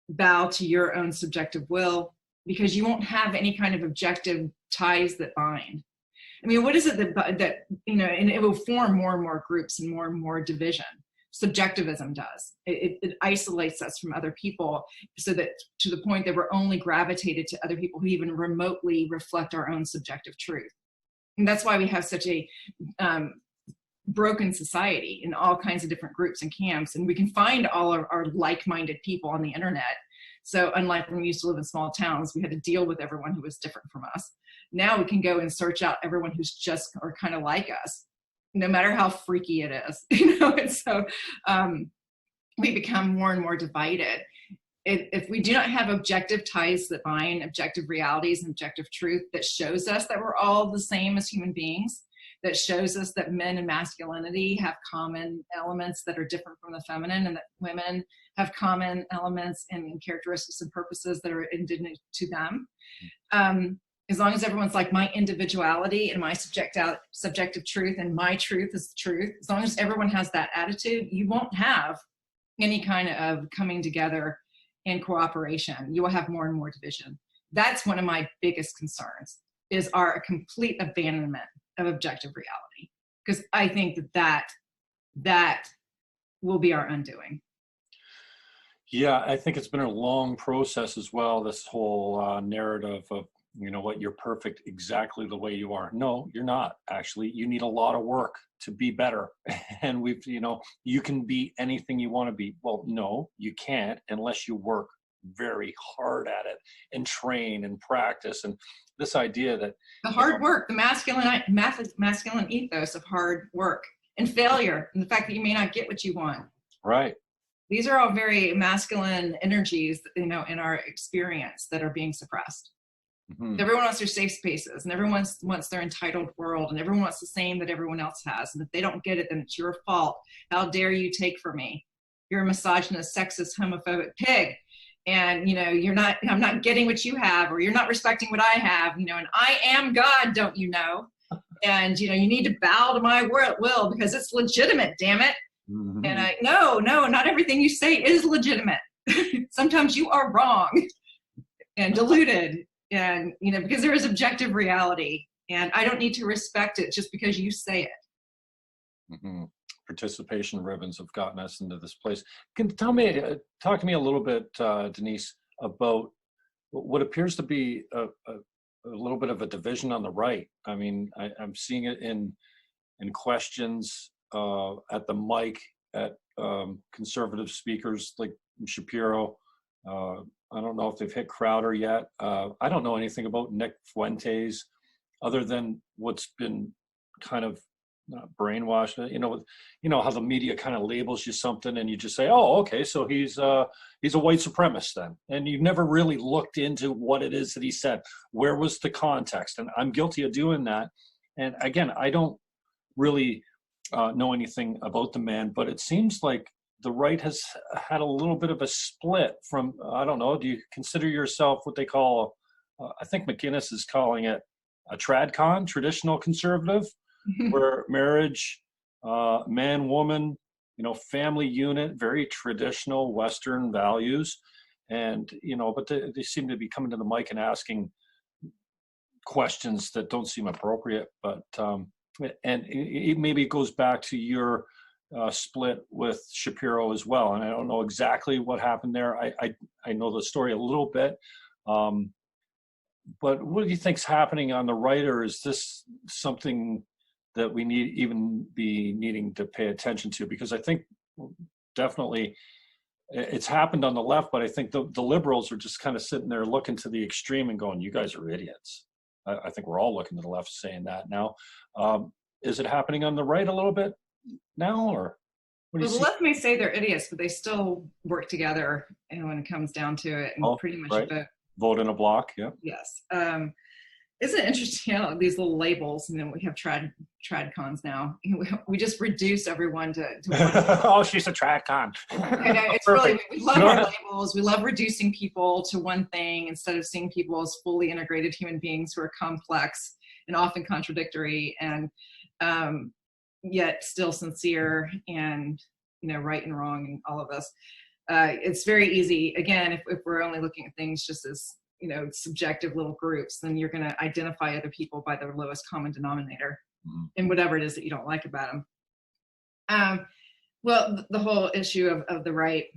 bow to your own subjective will, because you won't have any kind of objective ties that bind. I mean, what is it that you know, and it will form more and more groups and more division. Subjectivism does. It isolates us from other people, so that to the point that we're only gravitated to other people who even remotely reflect our own subjective truth. And that's why we have such a broken society in all kinds of different groups and camps. And we can find all our like-minded people on the internet. So unlike when we used to live in small towns, we had to deal with everyone who was different from us. Now we can go and search out everyone who's just or kind of like us, no matter how freaky it is, you know. And so we become more and more divided. If we do not have objective ties that bind, objective realities and objective truth that shows us that we're all the same as human beings, that shows us that men and masculinity have common elements that are different from the feminine, and that women have common elements and characteristics and purposes that are indigenous to them. As long as everyone's like, my individuality and my subjective truth and my truth is the truth, as long as everyone has that attitude, you won't have any kind of coming together and cooperation. You will have more and more division. That's one of my biggest concerns, is our complete abandonment of objective reality. Because I think that will be our undoing. Yeah, I think it's been a long process as well, this whole narrative of, you know what, you're perfect exactly the way you are. No, you're not. Actually, you need a lot of work to be better. And we've, you know, you can be anything you want to be. Well, no, you can't unless you work very hard at it and train and practice. And this idea that the hard work, the masculine ethos of hard work and failure, and the fact that you may not get what you want. Right. These are all very masculine energies, you know, in our experience that are being suppressed. Everyone wants their safe spaces, and everyone wants their entitled world, and everyone wants the same that everyone else has. And if they don't get it, then it's your fault. How dare you take from me? You're a misogynist, sexist, homophobic pig. And, you know, I'm not getting what you have, or you're not respecting what I have, you know, and I am God, don't you know? And, you know, you need to bow to my will because it's legitimate, damn it. And no, not everything you say is legitimate. Sometimes you are wrong and deluded. And, you know, because there is objective reality, and I don't need to respect it just because you say it. Participation ribbons have gotten us into this place. Can talk to me a little bit, Denise, about what appears to be a little bit of a division on the right. I mean, I'm seeing it in questions at the mic at conservative speakers like Shapiro. I don't know if they've hit Crowder yet. I don't know anything about Nick Fuentes. other than what's been kind of brainwashed. You know how the media kind of labels you something, and you just say, "Oh, okay, so he's a white supremacist then," and you've never really looked into what it is that he said. Where was the context? And I'm guilty of doing that. And again, I don't really know anything about the man, but it seems like the right has had a little bit of a split from, I don't know, do you consider yourself what they call, I think McInnes is calling it a tradcon, traditional conservative, where marriage, man, woman, family unit, very traditional Western values. And, but they seem to be coming to the mic and asking questions that don't seem appropriate. But, and maybe it goes back to your split with Shapiro as well. And I don't know exactly what happened there. I know the story a little bit. But what do you think's happening on the right, or is this something that we be needing to pay attention to? Because I think definitely it's happened on the left, but I think the liberals are just kind of sitting there looking to the extreme and going, "You guys are idiots." I think we're all looking to the left saying that now. Is it happening on the right a little bit now, or what do you see? The left may say they're idiots, but they still work together, and when it comes down to it, and pretty much vote in a block. Yeah. Yes. Isn't it interesting, these little labels, and then we have tradcons now. We just reduce everyone to one. Oh, she's a tradcon. I know, it's really, we love our labels. We love reducing people to one thing instead of seeing people as fully integrated human beings who are complex and often contradictory, and yet still sincere, and right and wrong and all of this. It's very easy, again, if we're only looking at things just as subjective little groups, then you're going to identify other people by their lowest common denominator and whatever it is that you don't like about them. Well, the whole issue of the right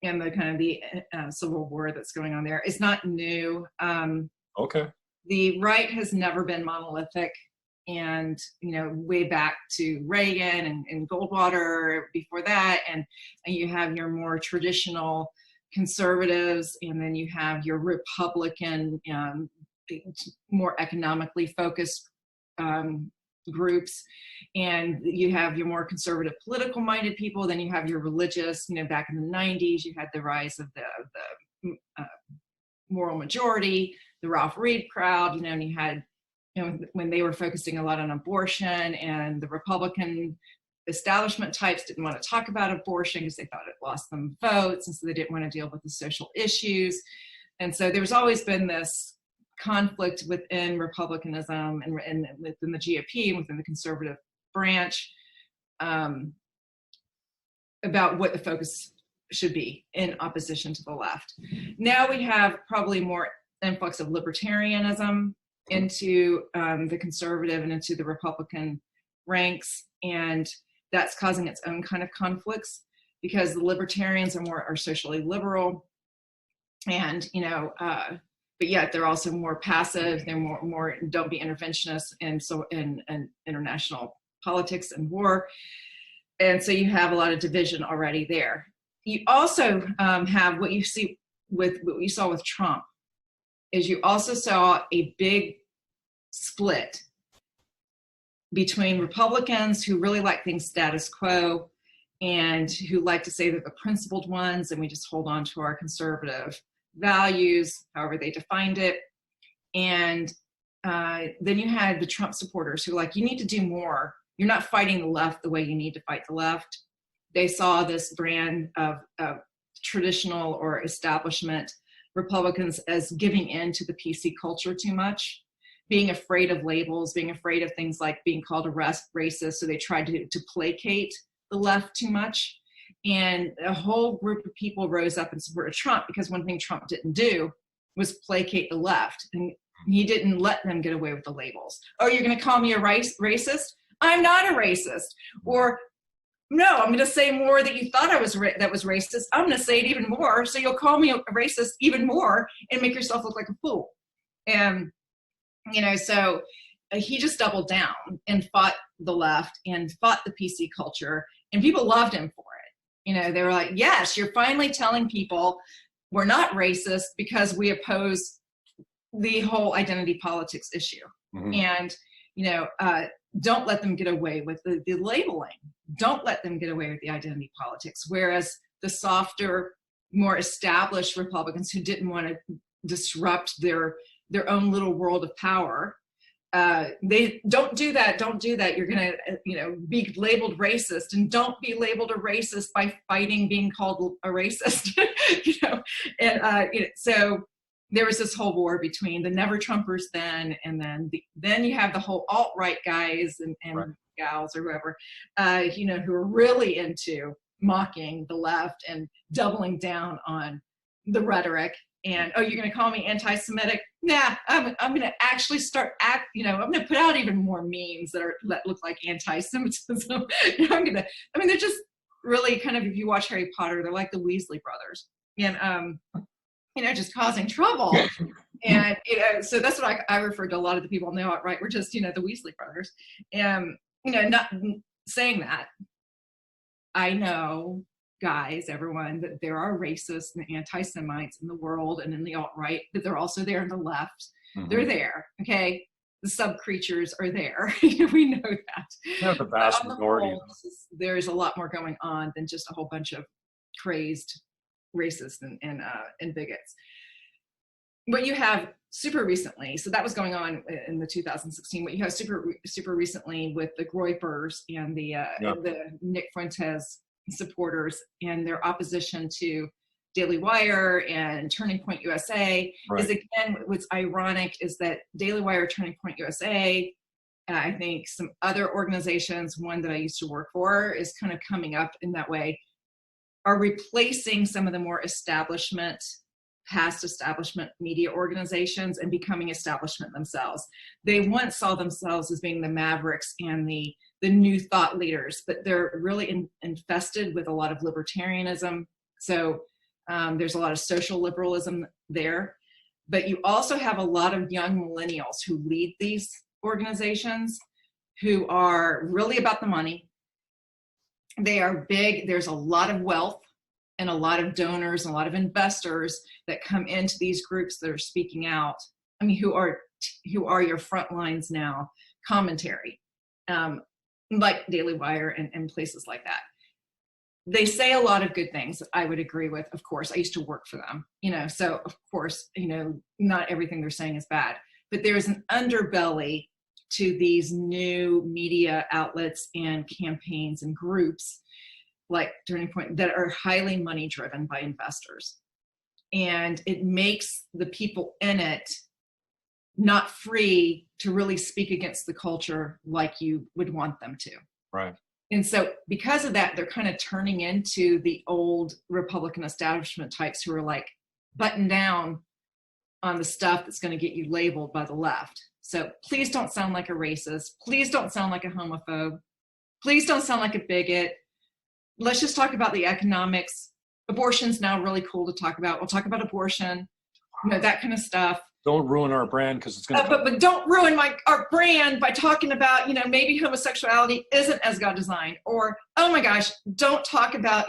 and the kind of the civil war that's going on there is not new. Okay. The right has never been monolithic, and way back to Reagan and Goldwater before that, and you have your more traditional conservatives, and then you have your Republican, more economically focused groups, and you have your more conservative political minded people. Then you have your religious, back in the 90s, you had the rise of the moral majority, the Ralph Reed crowd, and you had, when they were focusing a lot on abortion, and the Republican establishment types didn't want to talk about abortion because they thought it lost them votes, and so they didn't want to deal with the social issues. And so there's always been this conflict within Republicanism and within the GOP and within the conservative branch about what the focus should be in opposition to the left. Now we have probably more influx of libertarianism into the conservative and into the Republican ranks, and that's causing its own kind of conflicts, because the libertarians are socially liberal, and but yet they're also more passive. They're more don't be interventionists, and so in international politics and war, and so you have a lot of division already there. You also have what you see with what you saw with Trump, is you also saw a big split between Republicans who really like things status quo and who like to say they're the principled ones and we just hold on to our conservative values, however they defined it. And then you had the Trump supporters who you need to do more. You're not fighting the left the way you need to fight the left. They saw this brand of traditional or establishment Republicans as giving in to the PC culture too much, being afraid of labels, being afraid of things like being called a racist. So they tried to placate the left too much. And a whole group of people rose up in support of Trump, because one thing Trump didn't do was placate the left. And he didn't let them get away with the labels. Oh, you're going to call me a racist? I'm not a racist. Or, no, I'm going to say more that you thought that was racist. I'm going to say it even more, so you'll call me a racist even more and make yourself look like a fool. And so he just doubled down and fought the left and fought the PC culture, and people loved him for it. They were like, yes, you're finally telling people we're not racist because we oppose the whole identity politics issue. And, don't let them get away with the labeling. Don't let them get away with the identity politics. Whereas the softer, more established Republicans who didn't want to disrupt their own little world of power, they don't do that. You're going to, be labeled racist, and don't be labeled a racist by fighting being called a racist, so there was this whole war between the never Trumpers then, and then you have the whole alt-right guys and right. gals or whoever, who are really into mocking the left and doubling down on the rhetoric. And, oh, you're going to call me anti-Semitic? Nah, I'm going to actually I'm going to put out even more memes that look like anti-Semitism. They're just really kind of, if you watch Harry Potter, they're like the Weasley brothers. And, just causing trouble. And, so that's what I refer to a lot of the people on the alt-right. We're just, the Weasley brothers. And, not saying that, I know, guys, everyone, that there are racists and anti-Semites in the world and in the alt-right, but they're also there in the left. They're there, okay? The sub-creatures are there. We know that. They're the vast majority. There's a lot more going on than just a whole bunch of crazed racists and bigots. What you have super recently, so that was going on in the 2016, what you have super recently with the Groypers and the Nick Fuentes supporters and their opposition to Daily Wire and Turning Point USA, right. is, again, what's ironic is that Daily Wire, Turning Point USA, I think some other organizations, one that I used to work for is kind of coming up in that way, are replacing some of the more past establishment media organizations and becoming establishment themselves. They once saw themselves as being the mavericks and the new thought leaders, but they're really infested with a lot of libertarianism. So there's a lot of social liberalism there. But you also have a lot of young millennials who lead these organizations who are really about the money. They are big. There's a lot of wealth and a lot of donors and a lot of investors that come into these groups that are speaking out. I mean, who are your front lines now? Commentary, like Daily Wire and places like that. They say a lot of good things that I would agree with. Of course, I used to work for them, so of course, not everything they're saying is bad, but there's an underbelly to these new media outlets and campaigns and groups like Turning Point that are highly money driven by investors. And it makes the people in it not free to really speak against the culture like you would want them to. Right. And so because of that, they're kind of turning into the old Republican establishment types who are like buttoned down on the stuff that's going to get you labeled by the left. So please don't sound like a racist. Please don't sound like a homophobe. Please don't sound like a bigot. Let's just talk about the economics. Abortion's now really cool to talk about. We'll talk about abortion, that kind of stuff. Don't ruin our brand because it's going to. But don't ruin our brand by talking about, maybe homosexuality isn't as God designed, or, oh my gosh, don't talk about,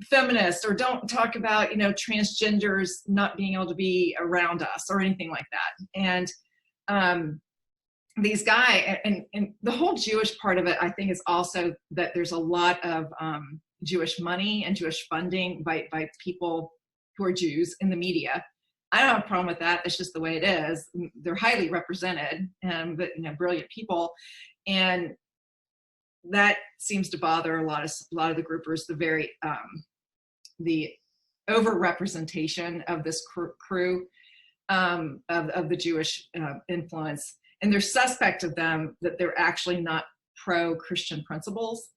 feminists, or don't talk about, transgenders not being able to be around us or anything like that. And these guys, and the whole Jewish part of it, I think, is also that there's a lot of Jewish money and Jewish funding by people who are Jews in the media. I don't have a problem with that. That's just the way it is. They're highly represented, but brilliant people, and that seems to bother a lot of the groupers. The overrepresentation of this crew of the Jewish influence, and they're suspect of them that they're actually not pro-Christian principles.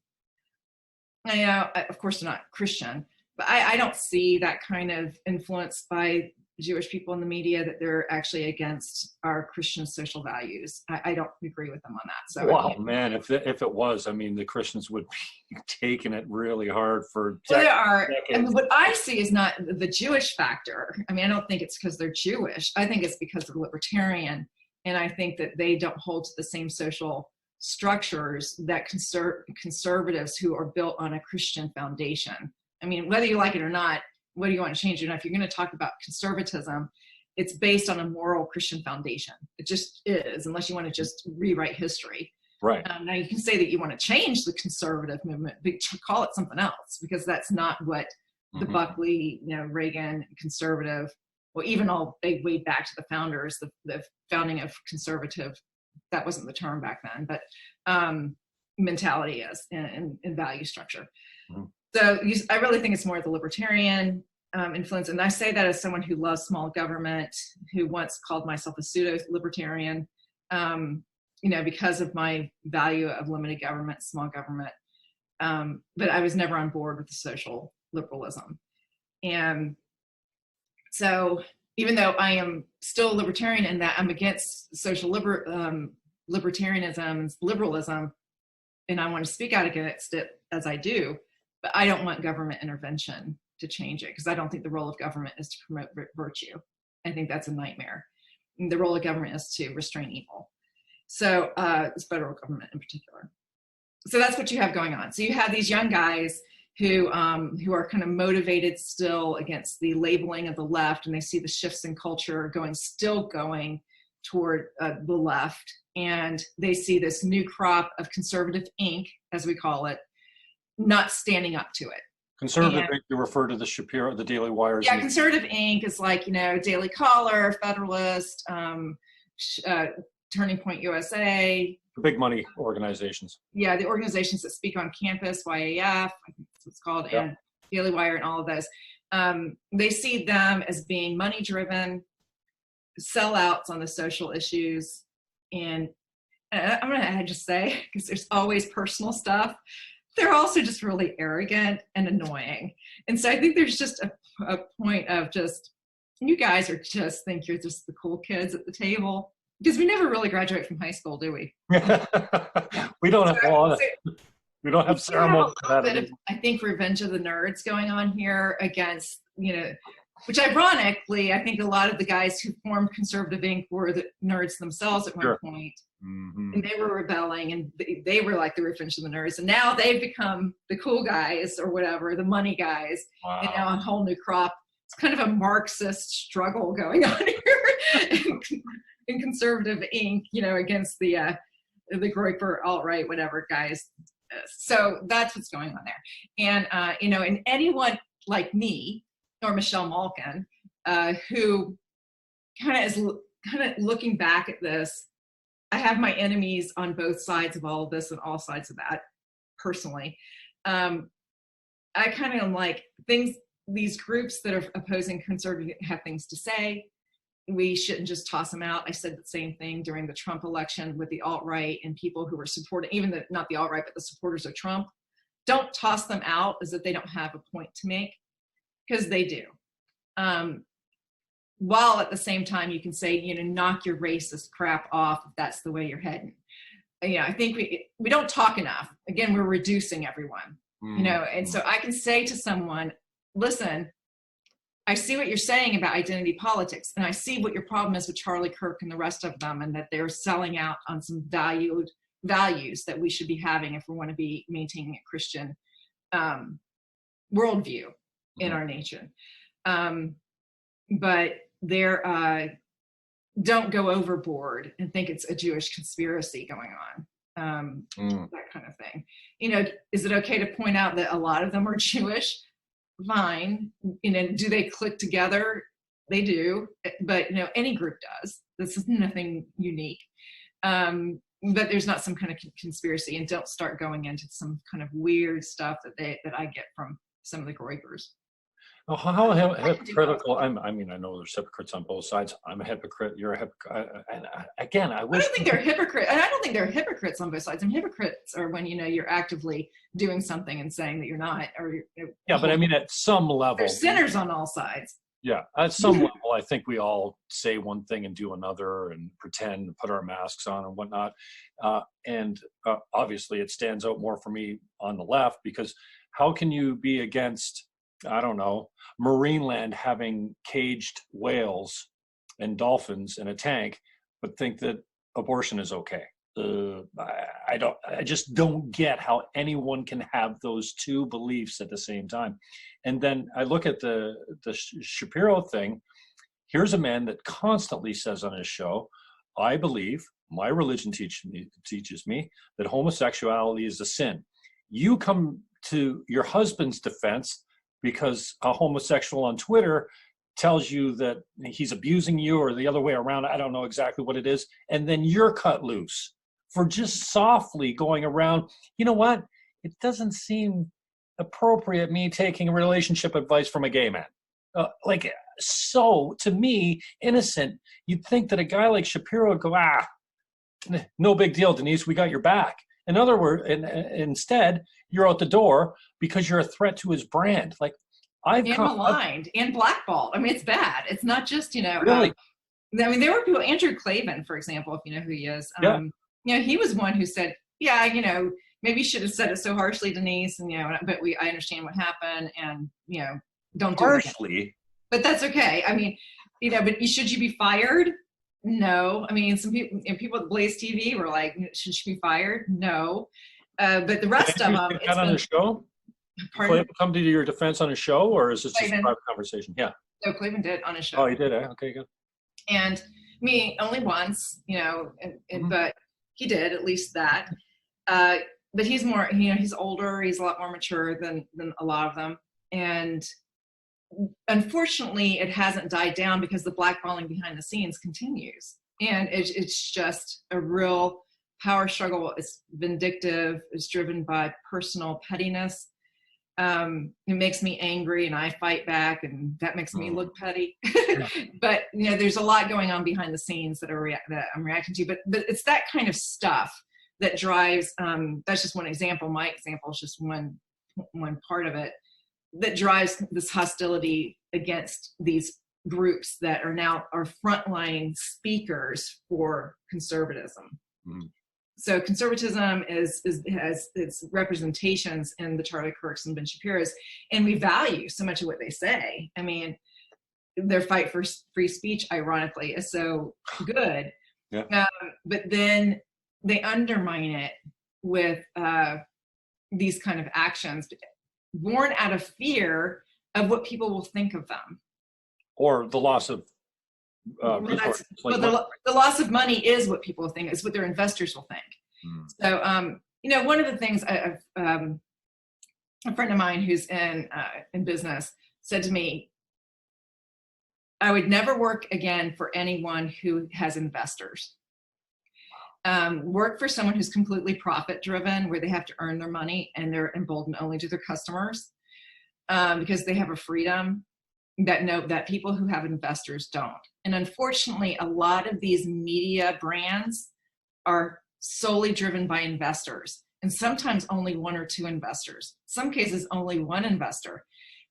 Of course, they're not Christian, but I don't see that kind of influence by Jewish people in the media that they're actually against our Christian social values. I don't agree with them on that. So wow, man, if it was, the Christians would be taking it really hard for decades. What I see is not the Jewish factor. I don't think it's because they're Jewish. I think it's because they're libertarian, and I think that they don't hold to the same social structures that conservatives who are built on a Christian foundation. Whether you like it or not, what do you want to change? If you're going to talk about conservatism it's based on a moral Christian foundation. It just is, unless you want to just rewrite history. Right. Now you can say that you want to change the conservative movement, but call it something else, because that's not what the Buckley, Reagan conservative, well, even all they way back to the founders, the founding of conservative, that wasn't the term back then, but mentality is in value structure. So I really think it's more the libertarian influence. And I say that as someone who loves small government, who once called myself a pseudo-libertarian, because of my value of limited government, small government. But I was never on board with the social liberalism. And so even though I am still a libertarian in that I'm against social libertarianism and liberalism, and I want to speak out against it as I do, but I don't want government intervention to change it, because I don't think the role of government is to promote virtue. I think that's a nightmare. And the role of government is to restrain evil. So it's federal government in particular. So that's what you have going on. So you have these young guys who are kind of motivated still against the labeling of the left, and they see the shifts in culture still going toward the left, and they see this new crop of conservative ink, as we call it, not standing up to it. Conservative ink, you refer to the Shapiro, the Daily Wires. Yeah, conservative ink is like, Daily Caller, Federalist, Turning Point USA. The big money organizations. Yeah, the organizations that speak on campus, YAF, I think that's what it's called, and Daily Wire and all of those. They see them as being money-driven, sellouts on the social issues. And I'm going to just say, because there's always personal stuff, they're also just really arrogant and annoying. And so I think there's just a point of just, you guys think you're just the cool kids at the table. Because we never really graduate from high school, do we? We don't have a lot of, we don't have ceremony. I think revenge of the nerds going on here against, which ironically, I think a lot of the guys who formed Conservative Inc. were the nerds themselves at one point. And they were rebelling, and they were like the revenge of the nerds. And now they've become the cool guys or whatever, the money guys. Wow. And now a whole new crop. It's kind of a Marxist struggle going on here. In Conservative Inc., against the Groyper alt-right, whatever guys. So that's what's going on there. And, and anyone like me or Michelle Malkin, who kind of looking back at this, I have my enemies on both sides of all of this and all sides of that, personally. I kind of am like, these groups that are opposing conservative have things to say. We shouldn't just toss them out. I said the same thing during the Trump election with the alt-right and people who were supporting, not the alt-right, but the supporters of Trump. Don't toss them out as if they don't have a point to make, because they do. While at the same time you can say, knock your racist crap off if that's the way you're heading. I think we don't talk enough. Again, we're reducing everyone, and so I can say to someone, listen, I see what you're saying about identity politics, and I see what your problem is with Charlie Kirk and the rest of them, and that they're selling out on some values that we should be having if we want to be maintaining a Christian worldview in our nation. But they're don't go overboard and think it's a Jewish conspiracy going on, that kind of thing. Is it okay to point out that a lot of them are Jewish? Fine. Do they click together? They do, but any group does. This is nothing unique. But there's not some kind of conspiracy, and don't start going into some kind of weird stuff that I get from some of the Groypers. Oh, how hypocritical! I know there's hypocrites on both sides. I'm a hypocrite. You're a hypocrite. And again, I wish. I don't think they're hypocrites. And I don't think they're hypocrites on both sides. Hypocrites are when you're actively doing something and saying that you're not. Or yeah, but at some level, they're sinners on all sides. Yeah, at some level, I think we all say one thing and do another, and pretend and put our masks on and whatnot. And obviously, it stands out more for me on the left, because how can you be against, I don't know, Marineland having caged whales and dolphins in a tank, but think that abortion is okay? I just don't get how anyone can have those two beliefs at the same time. And then I look at the Shapiro thing. Here's a man that constantly says on his show, I believe, my religion teaches me that homosexuality is a sin. You come to your husband's defense because a homosexual on Twitter tells you that he's abusing you, or the other way around. I don't know exactly what it is. And then you're cut loose for just softly going around. You know what? It doesn't seem appropriate me taking relationship advice from a gay man. So to me, innocent. You'd think that a guy like Shapiro would go, no big deal, Denise, we got your back. In other words, instead, you're out the door because you're a threat to his brand. Like, I've maligned and blackballed. I mean, it's bad. It's not just, really. I mean, there were people, Andrew Klavan, for example, if you know who he is. Yeah. He was one who said, maybe you should have said it so harshly, Denise, and but I understand what happened, and don't do it again. But that's okay. I mean, but should you be fired? No. I mean, some people at Blaze TV were like, should she be fired? No. But the rest of them, it's on the show. Pardon? Come to your defense on a show, or is this just a private conversation? Yeah. No, Cleveland did on a show. Oh, he did. Okay, good. And me only once, but he did at least that. But he's more, he's older. He's a lot more mature than a lot of them. And unfortunately, it hasn't died down because the blackballing behind the scenes continues. And it's just a real power struggle. It's vindictive. It's driven by personal pettiness. It makes me angry and I fight back, and that makes me look petty. But there's a lot going on behind the scenes that I'm reacting to. But it's that kind of stuff that drives. That's just one example. My example is just one part of it that drives this hostility against these groups that are now frontline speakers for conservatism. Mm. So conservatism has its representations in the Charlie Kirks and Ben Shapiro's, and we value so much of what they say. I mean, their fight for free speech, ironically, is so good. Yeah. But then they undermine it with these kind of actions, born out of fear of what people will think of them, or the loss of. The loss of money is what people think, is what their investors will think. So, one of the things a friend of mine who's in business said to me, I would never work again for anyone who has investors. Work for someone who's completely profit driven, where they have to earn their money and they're emboldened only to their customers, because they have a freedom that people who have investors don't. And unfortunately, a lot of these media brands are solely driven by investors, and sometimes only one or two investors. Some cases, only one investor.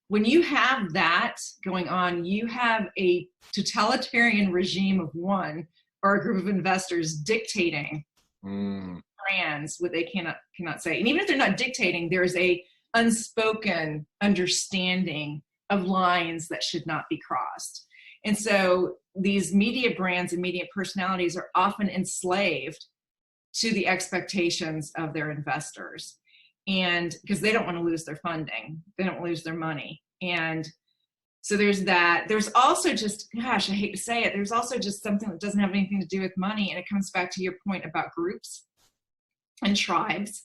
When you have that going on, you have a totalitarian regime of one or a group of investors dictating brands what they cannot say. And even if they're not dictating, there's a unspoken understanding of lines that should not be crossed. And so these media brands and media personalities are often enslaved to the expectations of their investors, and because they don't want to lose their funding, they don't lose their money. And so there's that. There's also just, gosh, I hate to say it, there's also just something that doesn't have anything to do with money, and it comes back to your point about groups and tribes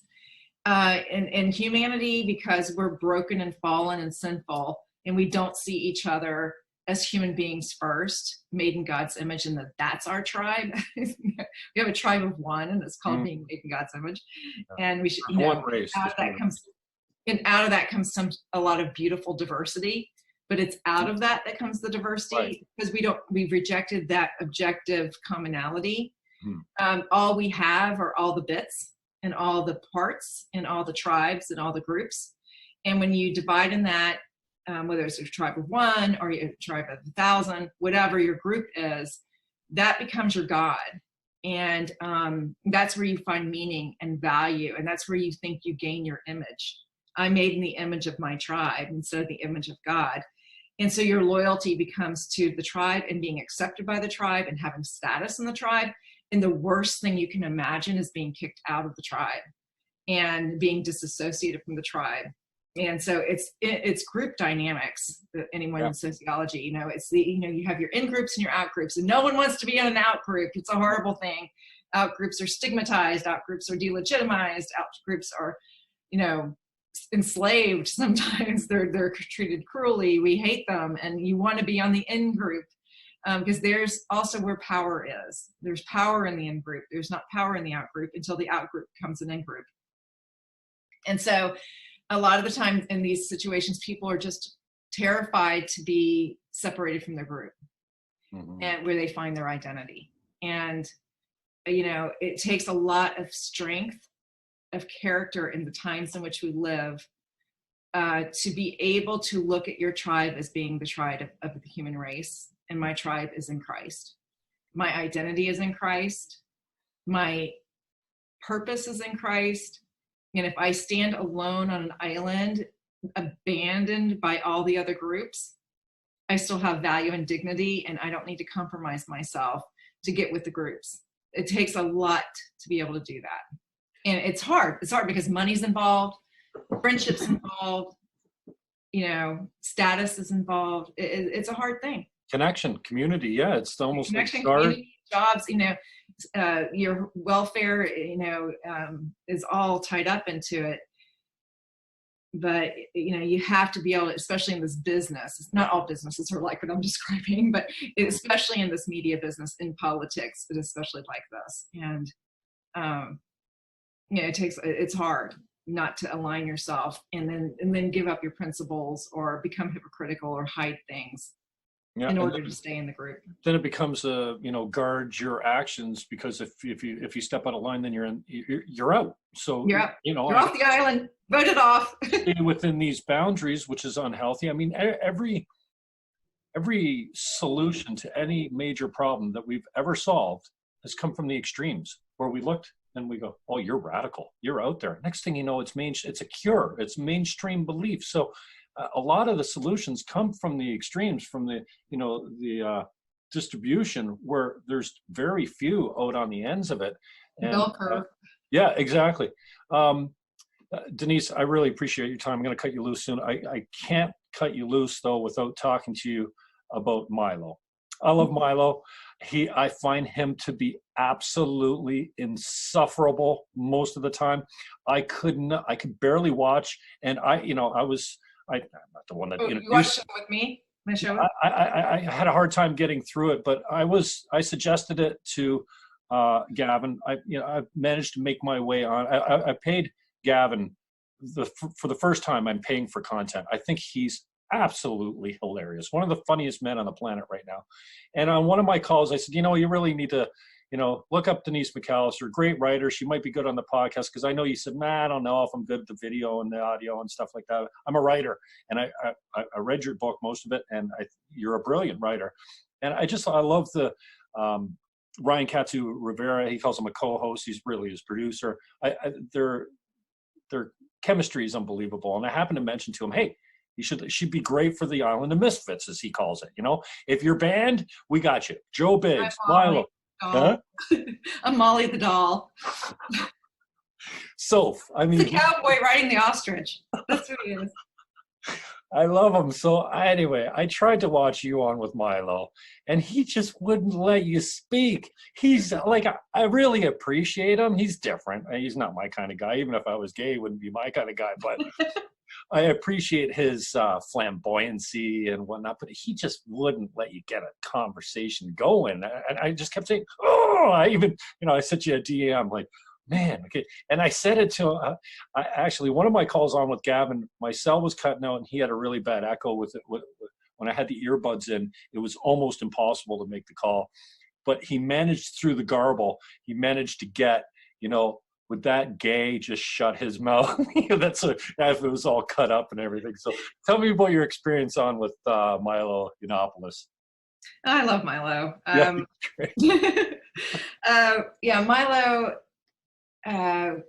and humanity, because we're broken and fallen and sinful, and we don't see each other as human beings first, made in God's image, and that's our tribe. We have a tribe of one, and it's called being made in God's image. And we should, one race. Out of that comes a lot of beautiful diversity, but it's out of that comes the diversity, because we've rejected that objective commonality. All we have are all the bits and all the parts and all the tribes and all the groups. And when you divide in that, whether it's a tribe of one or a tribe of 1,000, whatever your group is, that becomes your God. And that's where you find meaning and value. And that's where you think you gain your image. I'm made in the image of my tribe instead of the image of God. And so your loyalty becomes to the tribe and being accepted by the tribe and having status in the tribe. And the worst thing you can imagine is being kicked out of the tribe and being disassociated from the tribe. And so it's group dynamics, anyone in sociology, you know, it's you have your in groups and your out groups, and no one wants to be in an out group. It's a horrible thing. Out groups are stigmatized, out groups are delegitimized, out groups are, you know, enslaved. Sometimes they're treated cruelly. We hate them, and you want to be on the in group, because there's also where power is. There's power in the in group. There's not power in the out group until the out group becomes an in group. And so a lot of the time in these situations, people are just terrified to be separated from their group, and where they find their identity. And, you know, it takes a lot of strength of character in the times in which we live, to be able to look at your tribe as being the tribe of the human race. And my tribe is in Christ. My identity is in Christ. My purpose is in Christ. And if I stand alone on an island, abandoned by all the other groups, I still have value and dignity, and I don't need to compromise myself to get with the groups. It takes a lot to be able to do that. And it's hard. It's hard because money's involved, friendships involved, you know, status is involved. It's a hard thing. Connection, community, yeah, it's almost connection, like community, jobs, you know, your welfare, you know, is all tied up into it. But, you know, you have to be able to, especially in this business, it's not all businesses are like what I'm describing, but especially in this media business, in politics, it's especially like this. And, you know, it's hard not to align yourself and then give up your principles or become hypocritical or hide things. Yeah, in order to stay in the group. Then it becomes you know, guard your actions, because if you step out of line, then you're out. So you know, you're off the island, voted off. Within these boundaries, which is unhealthy. I mean, every solution to any major problem that we've ever solved has come from the extremes, where we looked and we go, oh, you're radical, you're out there. Next thing you know, it's a cure, it's mainstream belief. So a lot of the solutions come from the extremes, from the, you know, the distribution, where there's very few out on the ends of it. And, bell curve. Yeah, exactly. Denise, I really appreciate your time. I'm going to cut you loose soon. I can't cut you loose, though, without talking to you about Milo. I love Milo. I find him to be absolutely insufferable most of the time. I could barely watch, and I'm not the one that you watched it with me. My show. I had a hard time getting through it, but I suggested it to Gavin. I managed to make my way on. I paid Gavin for the first time. I'm paying for content. I think he's absolutely hilarious. One of the funniest men on the planet right now. And on one of my calls, I said, you know, you really need to, you know, look up Denise McAllister, great writer. She might be good on the podcast, because I know you said, I don't know if I'm good at the video and the audio and stuff like that. I'm a writer, and I read your book, most of it, and you're a brilliant writer. And I love the Ryan Katsu Rivera. He calls him a co-host. He's really his producer. Their chemistry is unbelievable. And I happened to mention to him, hey, she'd be great for the Island of Misfits, as he calls it. You know, if you're banned, we got you. Joe Biggs, Milo. Huh? I'm Molly the doll. So, I mean, the cowboy riding the ostrich. That's who he is. I love him. So anyway, I tried to watch you on with Milo, and he just wouldn't let you speak. He's like, I really appreciate him. He's different. He's not my kind of guy. Even if I was gay, he wouldn't be my kind of guy. But I appreciate his flamboyancy and whatnot, but he just wouldn't let you get a conversation going. And I just kept saying, oh, I sent you a DM like, man, okay. And I said it to him. Actually, one of my calls on with Gavin, my cell was cutting out, and he had a really bad echo with it. When I had the earbuds in, it was almost impossible to make the call. But he managed, through the garble, he managed to get, you know, would that gay just shut his mouth? If it was all cut up and everything. So tell me about your experience on with Milo Yiannopoulos. I love Milo. Yeah, Milo. I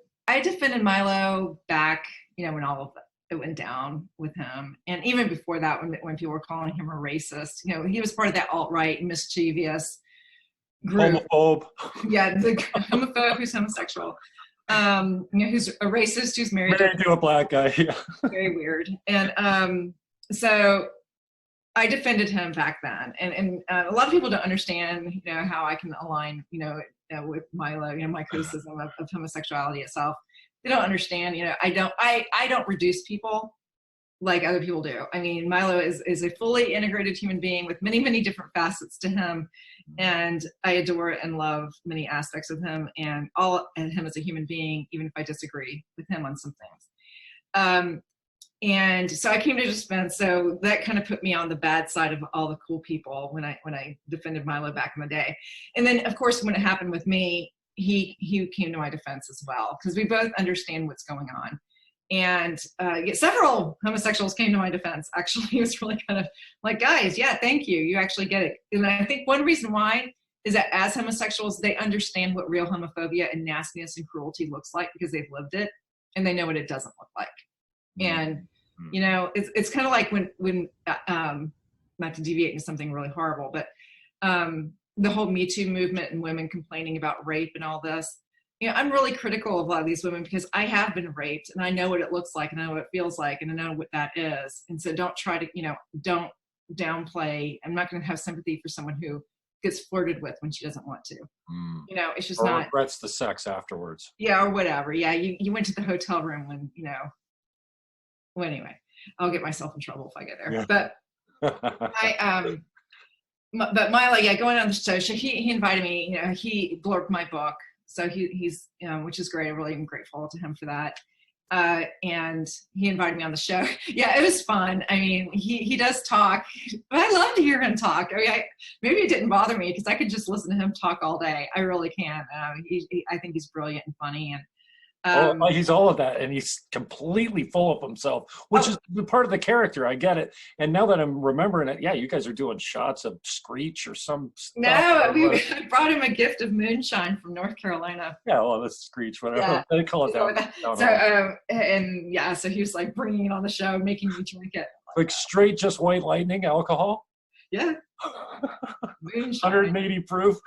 defended Milo back, you know, when all of it went down with him, and even before that, when people were calling him a racist. You know, he was part of that alt-right mischievous group. Homophobe. Yeah, the homophobe who's homosexual. who's a racist, who's married to a black guy. Yeah. Very weird. And so I defended him back then. And a lot of people don't understand, how I can align, with Milo, my criticism of homosexuality itself. They don't understand, I don't reduce people like other people do. I mean, Milo is a fully integrated human being with many, many different facets to him. And I adore and love many aspects of him and him as a human being, even if I disagree with him on some things. And so I came to defense. So that kind of put me on the bad side of all the cool people when I defended Milo back in the day. And then, of course, when it happened with me, he came to my defense as well, because we both understand what's going on. And several homosexuals came to my defense. Actually, it was really kind of like, guys, yeah, thank you. You actually get it. And I think one reason why is that as homosexuals, they understand what real homophobia and nastiness and cruelty looks like because they've lived it and they know what it doesn't look like. And, it's kind of like when not to deviate into something really horrible, but the whole Me Too movement and women complaining about rape and all this, I'm really critical of a lot of these women because I have been raped and I know what it looks like and I know what it feels like and I know what that is. And so don't try to, don't downplay. I'm not going to have sympathy for someone who gets flirted with when she doesn't want to. It's just not. Regrets the sex afterwards. Yeah, or whatever. Yeah, you went to the hotel room when, well, anyway, I'll get myself in trouble if I get there. Yeah. But but Milo, going on the show, he invited me, he blurbed my book. So he's, which is great. I really am grateful to him for that. And he invited me on the show. Yeah, it was fun. I mean, he does talk, but I love to hear him talk. I mean, maybe it didn't bother me because I could just listen to him talk all day. I really can. I think he's brilliant and funny. And he's all of that, and he's completely full of himself, which is part of the character. I get it. And now that I'm remembering it, yeah, you guys are doing shots of Screech or some stuff. No, I brought him a gift of moonshine from North Carolina. Yeah, well, that's Screech, whatever. Yeah. They call it that. So he was like bringing it on the show, making me drink it. Like straight, just white lightning alcohol? Yeah. Moonshine. 180 proof.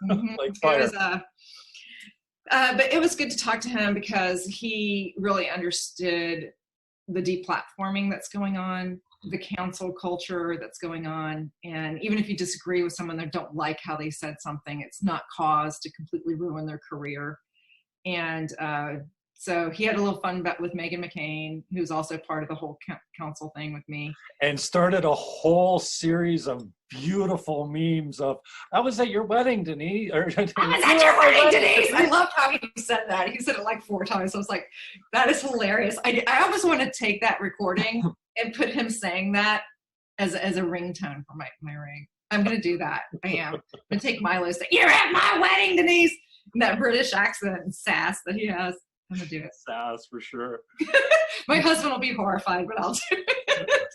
Mm-hmm. Like fire. But it was good to talk to him because he really understood the deplatforming that's going on, the cancel culture that's going on. And even if you disagree with someone that don't like how they said something, it's not cause to completely ruin their career. And so he had a little fun bet with Meghan McCain, who's also part of the whole council thing with me. And started a whole series of beautiful memes of, I was at your wedding, Denise. I was at your wedding, Denise. I loved how he said that. He said it like 4 times. I was like, that is hilarious. I almost want to take that recording and put him saying that as a ringtone for my ring. I'm going to do that. I am. I'm going to take Milo and say, you're at my wedding, Denise. And that British accent and sass that he has. I'm going to do it. Sass for sure. My husband will be horrified, but I'll do it.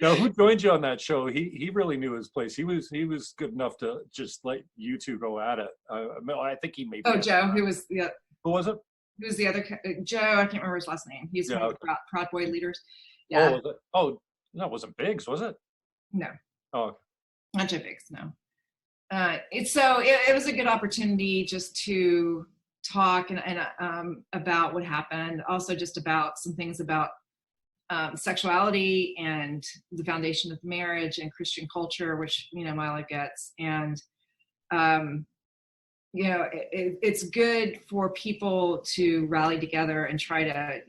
Now, who joined you on that show? He really knew his place. He was good enough to just let you two go at it. I think he maybe. Oh, Joe, who was the. Who was it? Who was the other? Joe, I can't remember his last name. He's one of the Proud Boy leaders. Yeah. No, it wasn't Biggs, was it? No. Oh. Okay. Not Joe Biggs, no. It was a good opportunity just to talk and about what happened. Also, just about some things about sexuality and the foundation of marriage and Christian culture, which Milo gets. And it's good for people to rally together and try to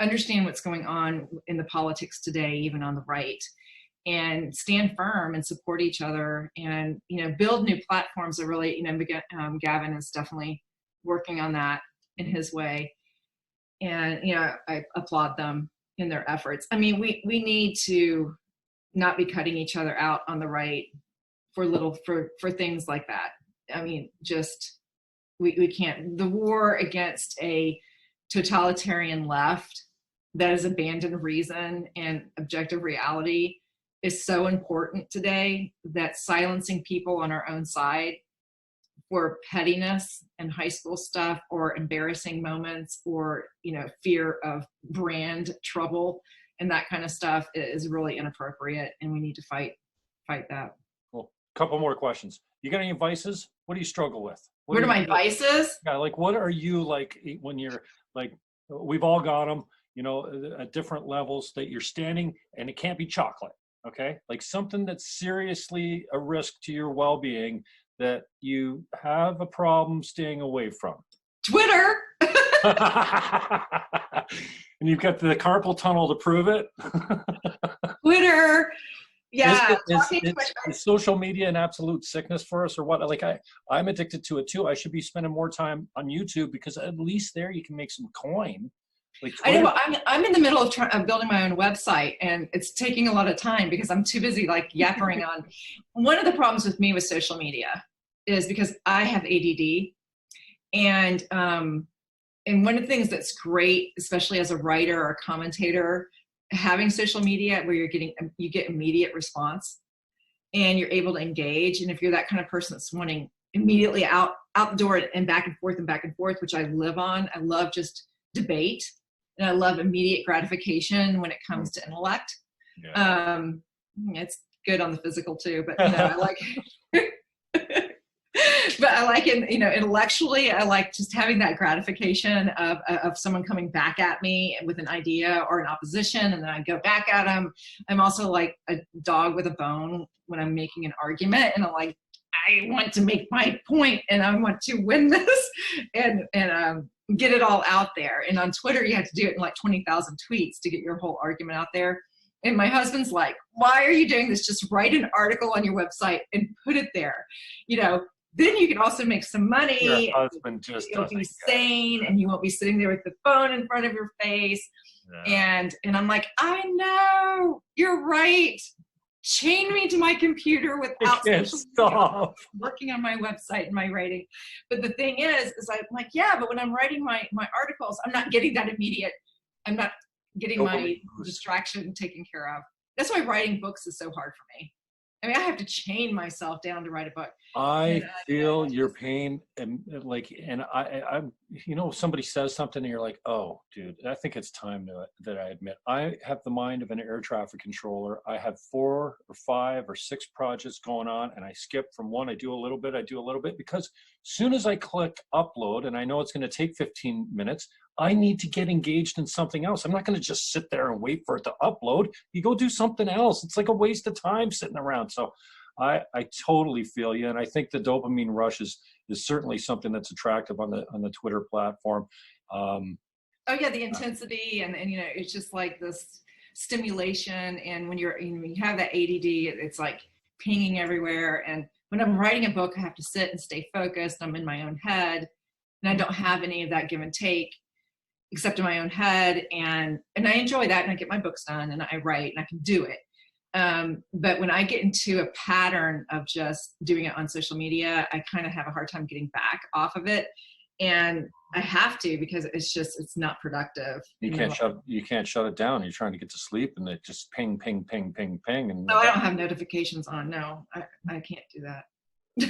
understand what's going on in the politics today, even on the right, and stand firm and support each other and build new platforms that really Gavin is definitely working on that in his way, and I applaud them in their efforts. I mean, we need to not be cutting each other out on the right for things like that. I mean, just we can't. The war against a totalitarian left that has abandoned reason and objective reality is so important today that silencing people on our own side for pettiness and high school stuff or embarrassing moments or fear of brand trouble and that kind of stuff is really inappropriate, and we need to fight that. Well, couple more questions. You got any vices? What do you struggle with? What are my vices? Yeah, like what are you like when you're like, we've all got them, you know, at different levels that you're standing, and it can't be chocolate, okay? Like something that's seriously a risk to your well-being that you have a problem staying away from. Twitter. And you've got the carpal tunnel to prove it. Twitter. Yeah. Is social media an absolute sickness for us or what? Like I'm addicted to it too. I should be spending more time on YouTube because at least there you can make some coin. Like I know. I'm in the middle of building my own website, and it's taking a lot of time because I'm too busy like yappering on. One of the problems with me with social media is because I have ADD, and one of the things that's great, especially as a writer or a commentator, having social media where you get immediate response and you're able to engage. And if you're that kind of person that's wanting immediately out the door and back and forth, which I live on, I love just debate. And I love immediate gratification when it comes to intellect. Yeah. It's good on the physical too, but you know, I like, but I like it, you know, intellectually, I like just having that gratification of someone coming back at me with an idea or an opposition, and then I go back at them. I'm also like a dog with a bone when I'm making an argument, and I'm like, I want to make my point and I want to win this and get it all out there. And on Twitter, you have to do it in like 20,000 tweets to get your whole argument out there. And my husband's like, why are you doing this? Just write an article on your website and put it there. You know, then you can also make some money. Your husband just you'll be sane and you won't be sitting there with the phone in front of your face. Yeah. And I'm like, I know, you're right. Chain me to my computer without stop working on my website and my writing. But the thing is I'm like, yeah, but when I'm writing my articles, I'm not getting that immediate. I'm not getting my distraction taken care of. That's why writing books is so hard for me. I mean, I have to chain myself down to write a book. I feel your pain, and I'm, you know, somebody says something and you're like, oh, dude, I think it's time that I admit I have the mind of an air traffic controller. I have 4 or 5 or 6 projects going on, and I skip from one. I do a little bit, because as soon as I click upload, and I know it's going to take 15 minutes, I need to get engaged in something else. I'm not going to just sit there and wait for it to upload. You go do something else. It's like a waste of time sitting around. So I totally feel you. And I think the dopamine rush is certainly something that's attractive on the Twitter platform. Oh yeah, the intensity and you know, it's just like this stimulation. And when you have that ADD, it's like pinging everywhere. And when I'm writing a book, I have to sit and stay focused. I'm in my own head, and I don't have any of that give and take, except in my own head. And I enjoy that, and I get my books done, and I write, and I can do it. But when I get into a pattern of just doing it on social media, I kind of have a hard time getting back off of it. And I have to, because it's not productive. You can't shut it down. You're trying to get to sleep, and it just ping, ping, ping, ping, ping. And no, I don't have notifications on. No, I can't do that.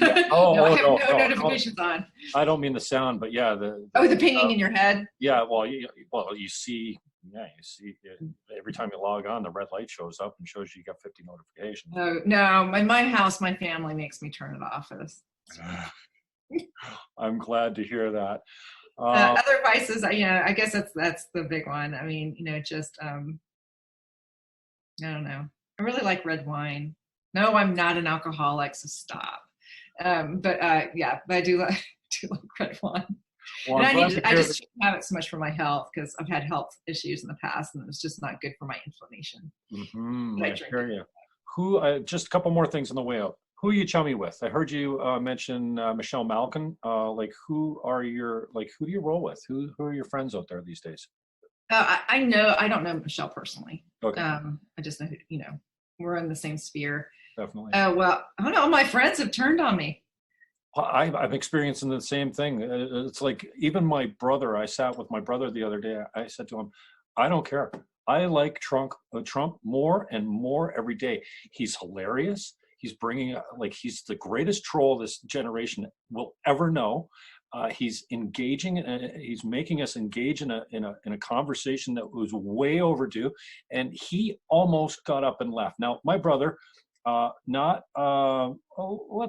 I have no notifications on. I don't mean the sound, but yeah, the pinging in your head. Yeah, you see every time you log on, the red light shows up and shows you got 50 notifications. Oh no, in my house, my family makes me turn it off. I'm glad to hear that. Other vices, I guess that's the big one. I mean, you know, just I don't know. I really like red wine. No, I'm not an alcoholic, so stop. But I do like red wine. Well, and I just shouldn't have it so much for my health, because I've had health issues in the past, and it's just not good for my inflammation. Mm-hmm. I hear you. Just a couple more things on the way up. Who are you chummy with? I heard you mention Michelle Malkin. Who do you roll with? Who are your friends out there these days? I don't know Michelle personally. Okay. I just know, we're in the same sphere. Definitely. Well, I don't know. My friends have turned on me. I'm experiencing the same thing. It's like, even my brother, I sat with my brother the other day. I said to him, I don't care. I like Trump more and more every day. He's hilarious. He's he's the greatest troll this generation will ever know. He's engaging, he's making us engage in a conversation that was way overdue. And he almost got up and left. Now, my brother, let's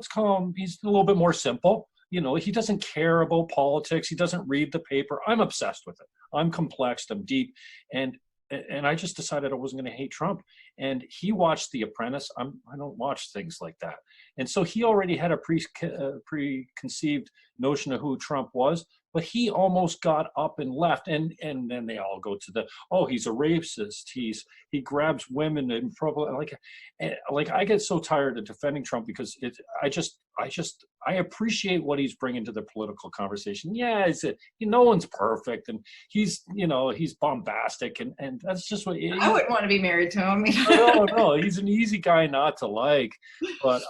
call him, he's a little bit more simple. you know, he doesn't care about politics. He doesn't read the paper. I'm obsessed with it. I'm complex. I'm deep. And I just decided I wasn't going to hate Trump. And he watched The Apprentice. I don't watch things like that. And so he already had a preconceived notion of who Trump was, but he almost got up and left. And then they all go to he's a racist. He grabs women and like I get so tired of defending Trump because I appreciate what he's bringing to the political conversation. Yeah, no one's perfect, and he's bombastic, and that's just what I wouldn't want to be married to him. No, he's an easy guy not to like. But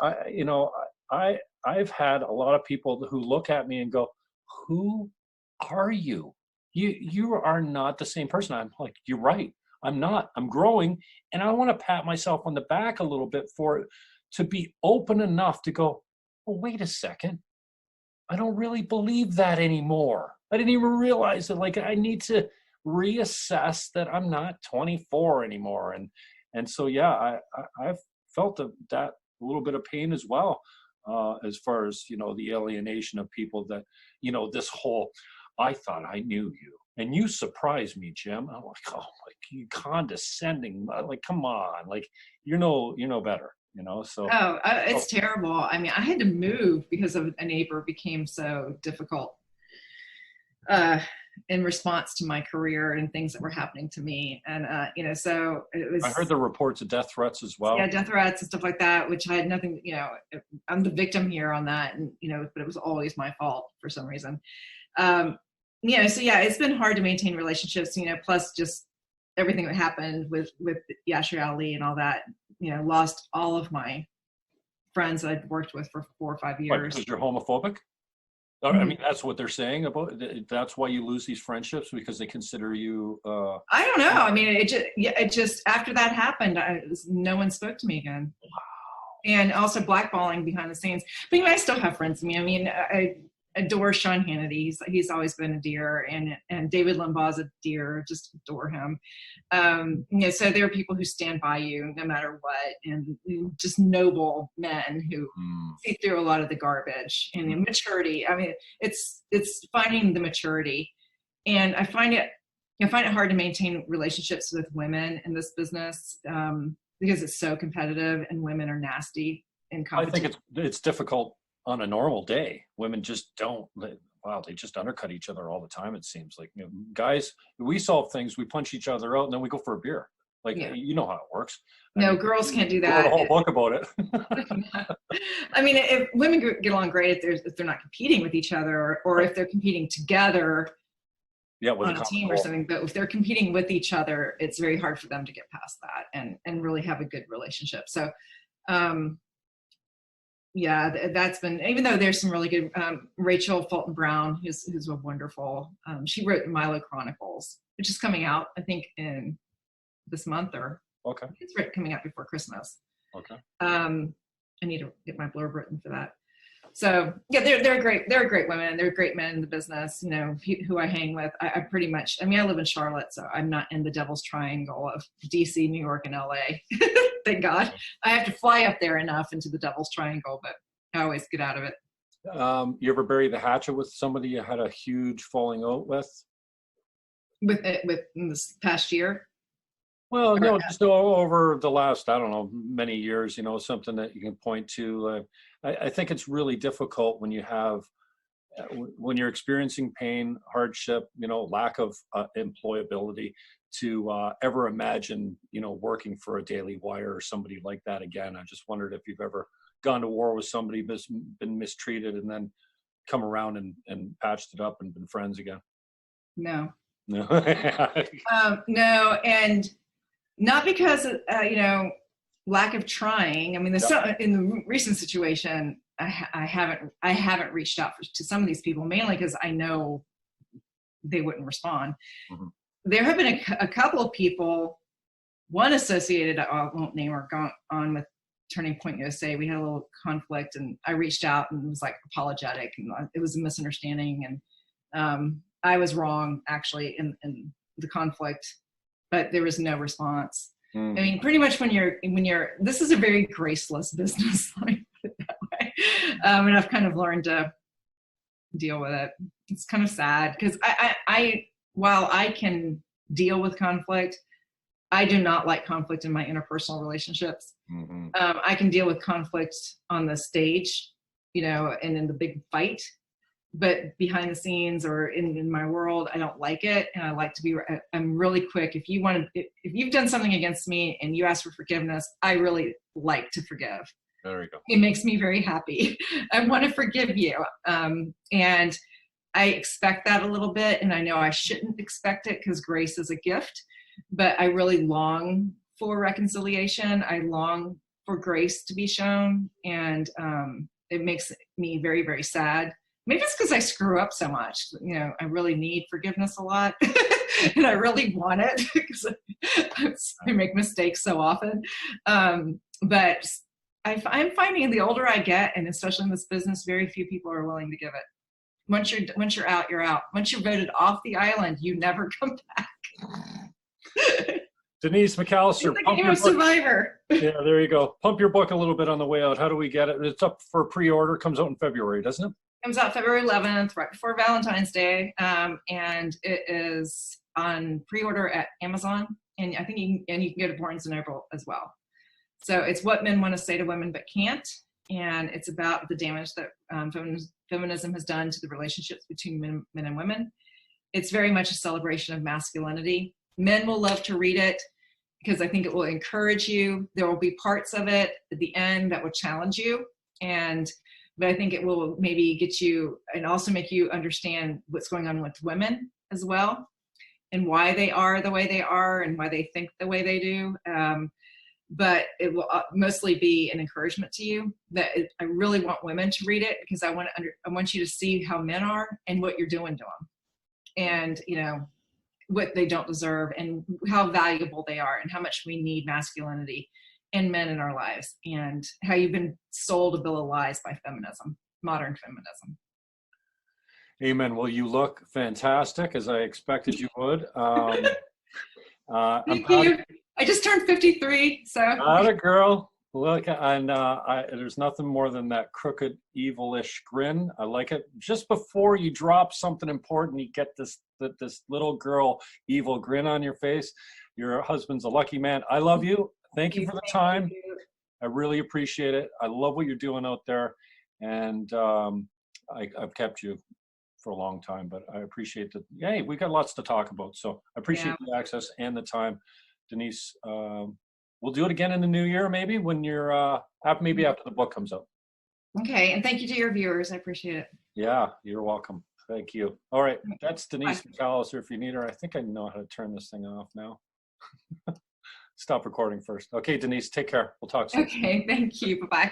I've had a lot of people who look at me and go, "Who are you? You are not the same person." I'm like, "You're right. I'm not. I'm growing, and I want to pat myself on the back a little bit for it, to be open enough to go, well, wait a second. I don't really believe that anymore. I didn't even realize that, like, I need to reassess that I'm not 24 anymore." And so, yeah, I've felt that a little bit of pain as well, as far as, the alienation of people that, this whole, I thought I knew you and you surprised me, Jim. I'm like, oh, like, you condescending, like, come on, like, you know better. So. It's terrible. I mean, I had to move because of a neighbor became so difficult in response to my career and things that were happening to me. And, so it was. I heard the reports of death threats as well. Yeah, death threats and stuff like that, which I had nothing, I'm the victim here on that. And, but it was always my fault for some reason. So yeah, it's been hard to maintain relationships, plus just everything that happened with Yashir Ali and all that. Lost all of my friends that I'd worked with for 4 or 5 years. Because you're homophobic? Mm-hmm. I mean, that's what they're saying about it. That's why you lose these friendships, because they consider you. I don't know. I mean, it just after that happened, no one spoke to me again. Wow. And also blackballing behind the scenes. But I still have friends with me. I mean, I adore Sean Hannity. He's always been a dear, and David Limbaugh's a dear. Just adore him. So there are people who stand by you no matter what, and just noble men who see through a lot of the garbage and the maturity. I mean, it's finding the maturity, and I find it hard to maintain relationships with women in this business because it's so competitive and women are nasty in competition. I think it's difficult. On a normal day, women just they just undercut each other all the time. It seems like, guys, we solve things, we punch each other out, and then we go for a beer. Like, you know how it works. Girls can't do that. Wrote a whole book about it. I mean, if women get along great, if they're not competing with each other, or if they're competing together on a team or something. But if they're competing with each other, it's very hard for them to get past that and really have a good relationship. So, yeah, that's been, even though there's some really good, Rachel Fulton Brown, who's a wonderful, she wrote Milo Chronicles, which is coming out, I think, in this month okay. It's coming out before Christmas. Okay. I need to get my blurb written for that. So yeah, they're great. They're great women. They're great men in the business, who I hang with. I pretty much, I live in Charlotte, so I'm not in the devil's triangle of DC, New York, and LA. Thank God. I have to fly up there enough into the devil's triangle, but I always get out of it. You ever bury the hatchet with somebody you had a huge falling out with? With this past year? Well, no, just over the last, I don't know, many years, something that you can point to. I think it's really difficult when when you're experiencing pain, hardship, lack of employability, to ever imagine, working for a Daily Wire or somebody like that again. I just wondered if you've ever gone to war with somebody, been mistreated, and then come around and patched it up and been friends again. No. No. No, and not because of, lack of trying. I mean, in the recent situation, I haven't reached out to some of these people, mainly because I know they wouldn't respond. Mm-hmm. There have been a couple of people, one associated, I won't name her, gone on with Turning Point USA. We had a little conflict, and I reached out and was like apologetic, and it was a misunderstanding, and I was wrong actually in the conflict, but there was no response. I mean, pretty much when you're, this is a very graceless business, let me put it that way. And I've kind of learned to deal with it. It's kind of sad because while I can deal with conflict, I do not like conflict in my interpersonal relationships. Mm-hmm. I can deal with conflict on the stage, you know, and in the big fight, but behind the scenes or in my world, I don't like it. And I like to be, I'm really quick. If you've done something against me and you ask for forgiveness, I really like to forgive. There you go. It makes me very happy. I want to forgive you. And I expect that a little bit. And I know I shouldn't expect it because grace is a gift, but I really long for reconciliation. I long for grace to be shown. And it makes me very, very sad. Maybe it's because I screw up so much. You know, I really need forgiveness a lot. And I really want it because I make mistakes so often. But I'm finding the older I get, and especially in this business, very few people are willing to give it. Once you're out, you're out. Once you're voted off the island, you never come back. Denise McAllister, it's like a Survivor. Yeah, there you go. Pump your book a little bit on the way out. How do we get it? It's up for pre-order. Comes out in February, doesn't it? Comes out February 11th, right before Valentine's Day, and it is on pre-order at Amazon, and I think you can go to Barnes & Noble as well. So it's what men want to say to women but can't, and it's about the damage that feminism has done to the relationships between men and women. It's very much a celebration of masculinity. Men will love to read it because I think it will encourage you. There will be parts of it at the end that will challenge you, but I think it will maybe get you and also make you understand what's going on with women as well and why they are the way they are and why they think the way they do. But it will mostly be an encouragement to you. I really want women to read it because I want you to see how men are and what you're doing to them, and you know what they don't deserve and how valuable they are and how much we need masculinity and men in our lives, and how you've been sold a bill of lies by feminism, modern feminism. Amen. Well, you look fantastic, as I expected you would. Thank you. I just turned 53, so. Not a girl. Look, and there's nothing more than that crooked, evilish grin. I like it. Just before you drop something important, you get this little girl evil grin on your face. Your husband's a lucky man. I love you. Thank you for the time. I really appreciate it. I love what you're doing out there, and I've kept you for a long time, but I appreciate that. Hey, we got lots to talk about, so I appreciate the access and the time. Denise, we'll do it again in the new year, maybe when you're maybe after the book comes out. Okay, and thank you to your viewers. I appreciate it. Yeah, you're welcome. Thank you. All right, that's Denise McAllister. If you need her, I think I know how to turn this thing off now. Stop recording first. Okay, Denise, take care. We'll talk soon. Okay, thank you. Bye-bye.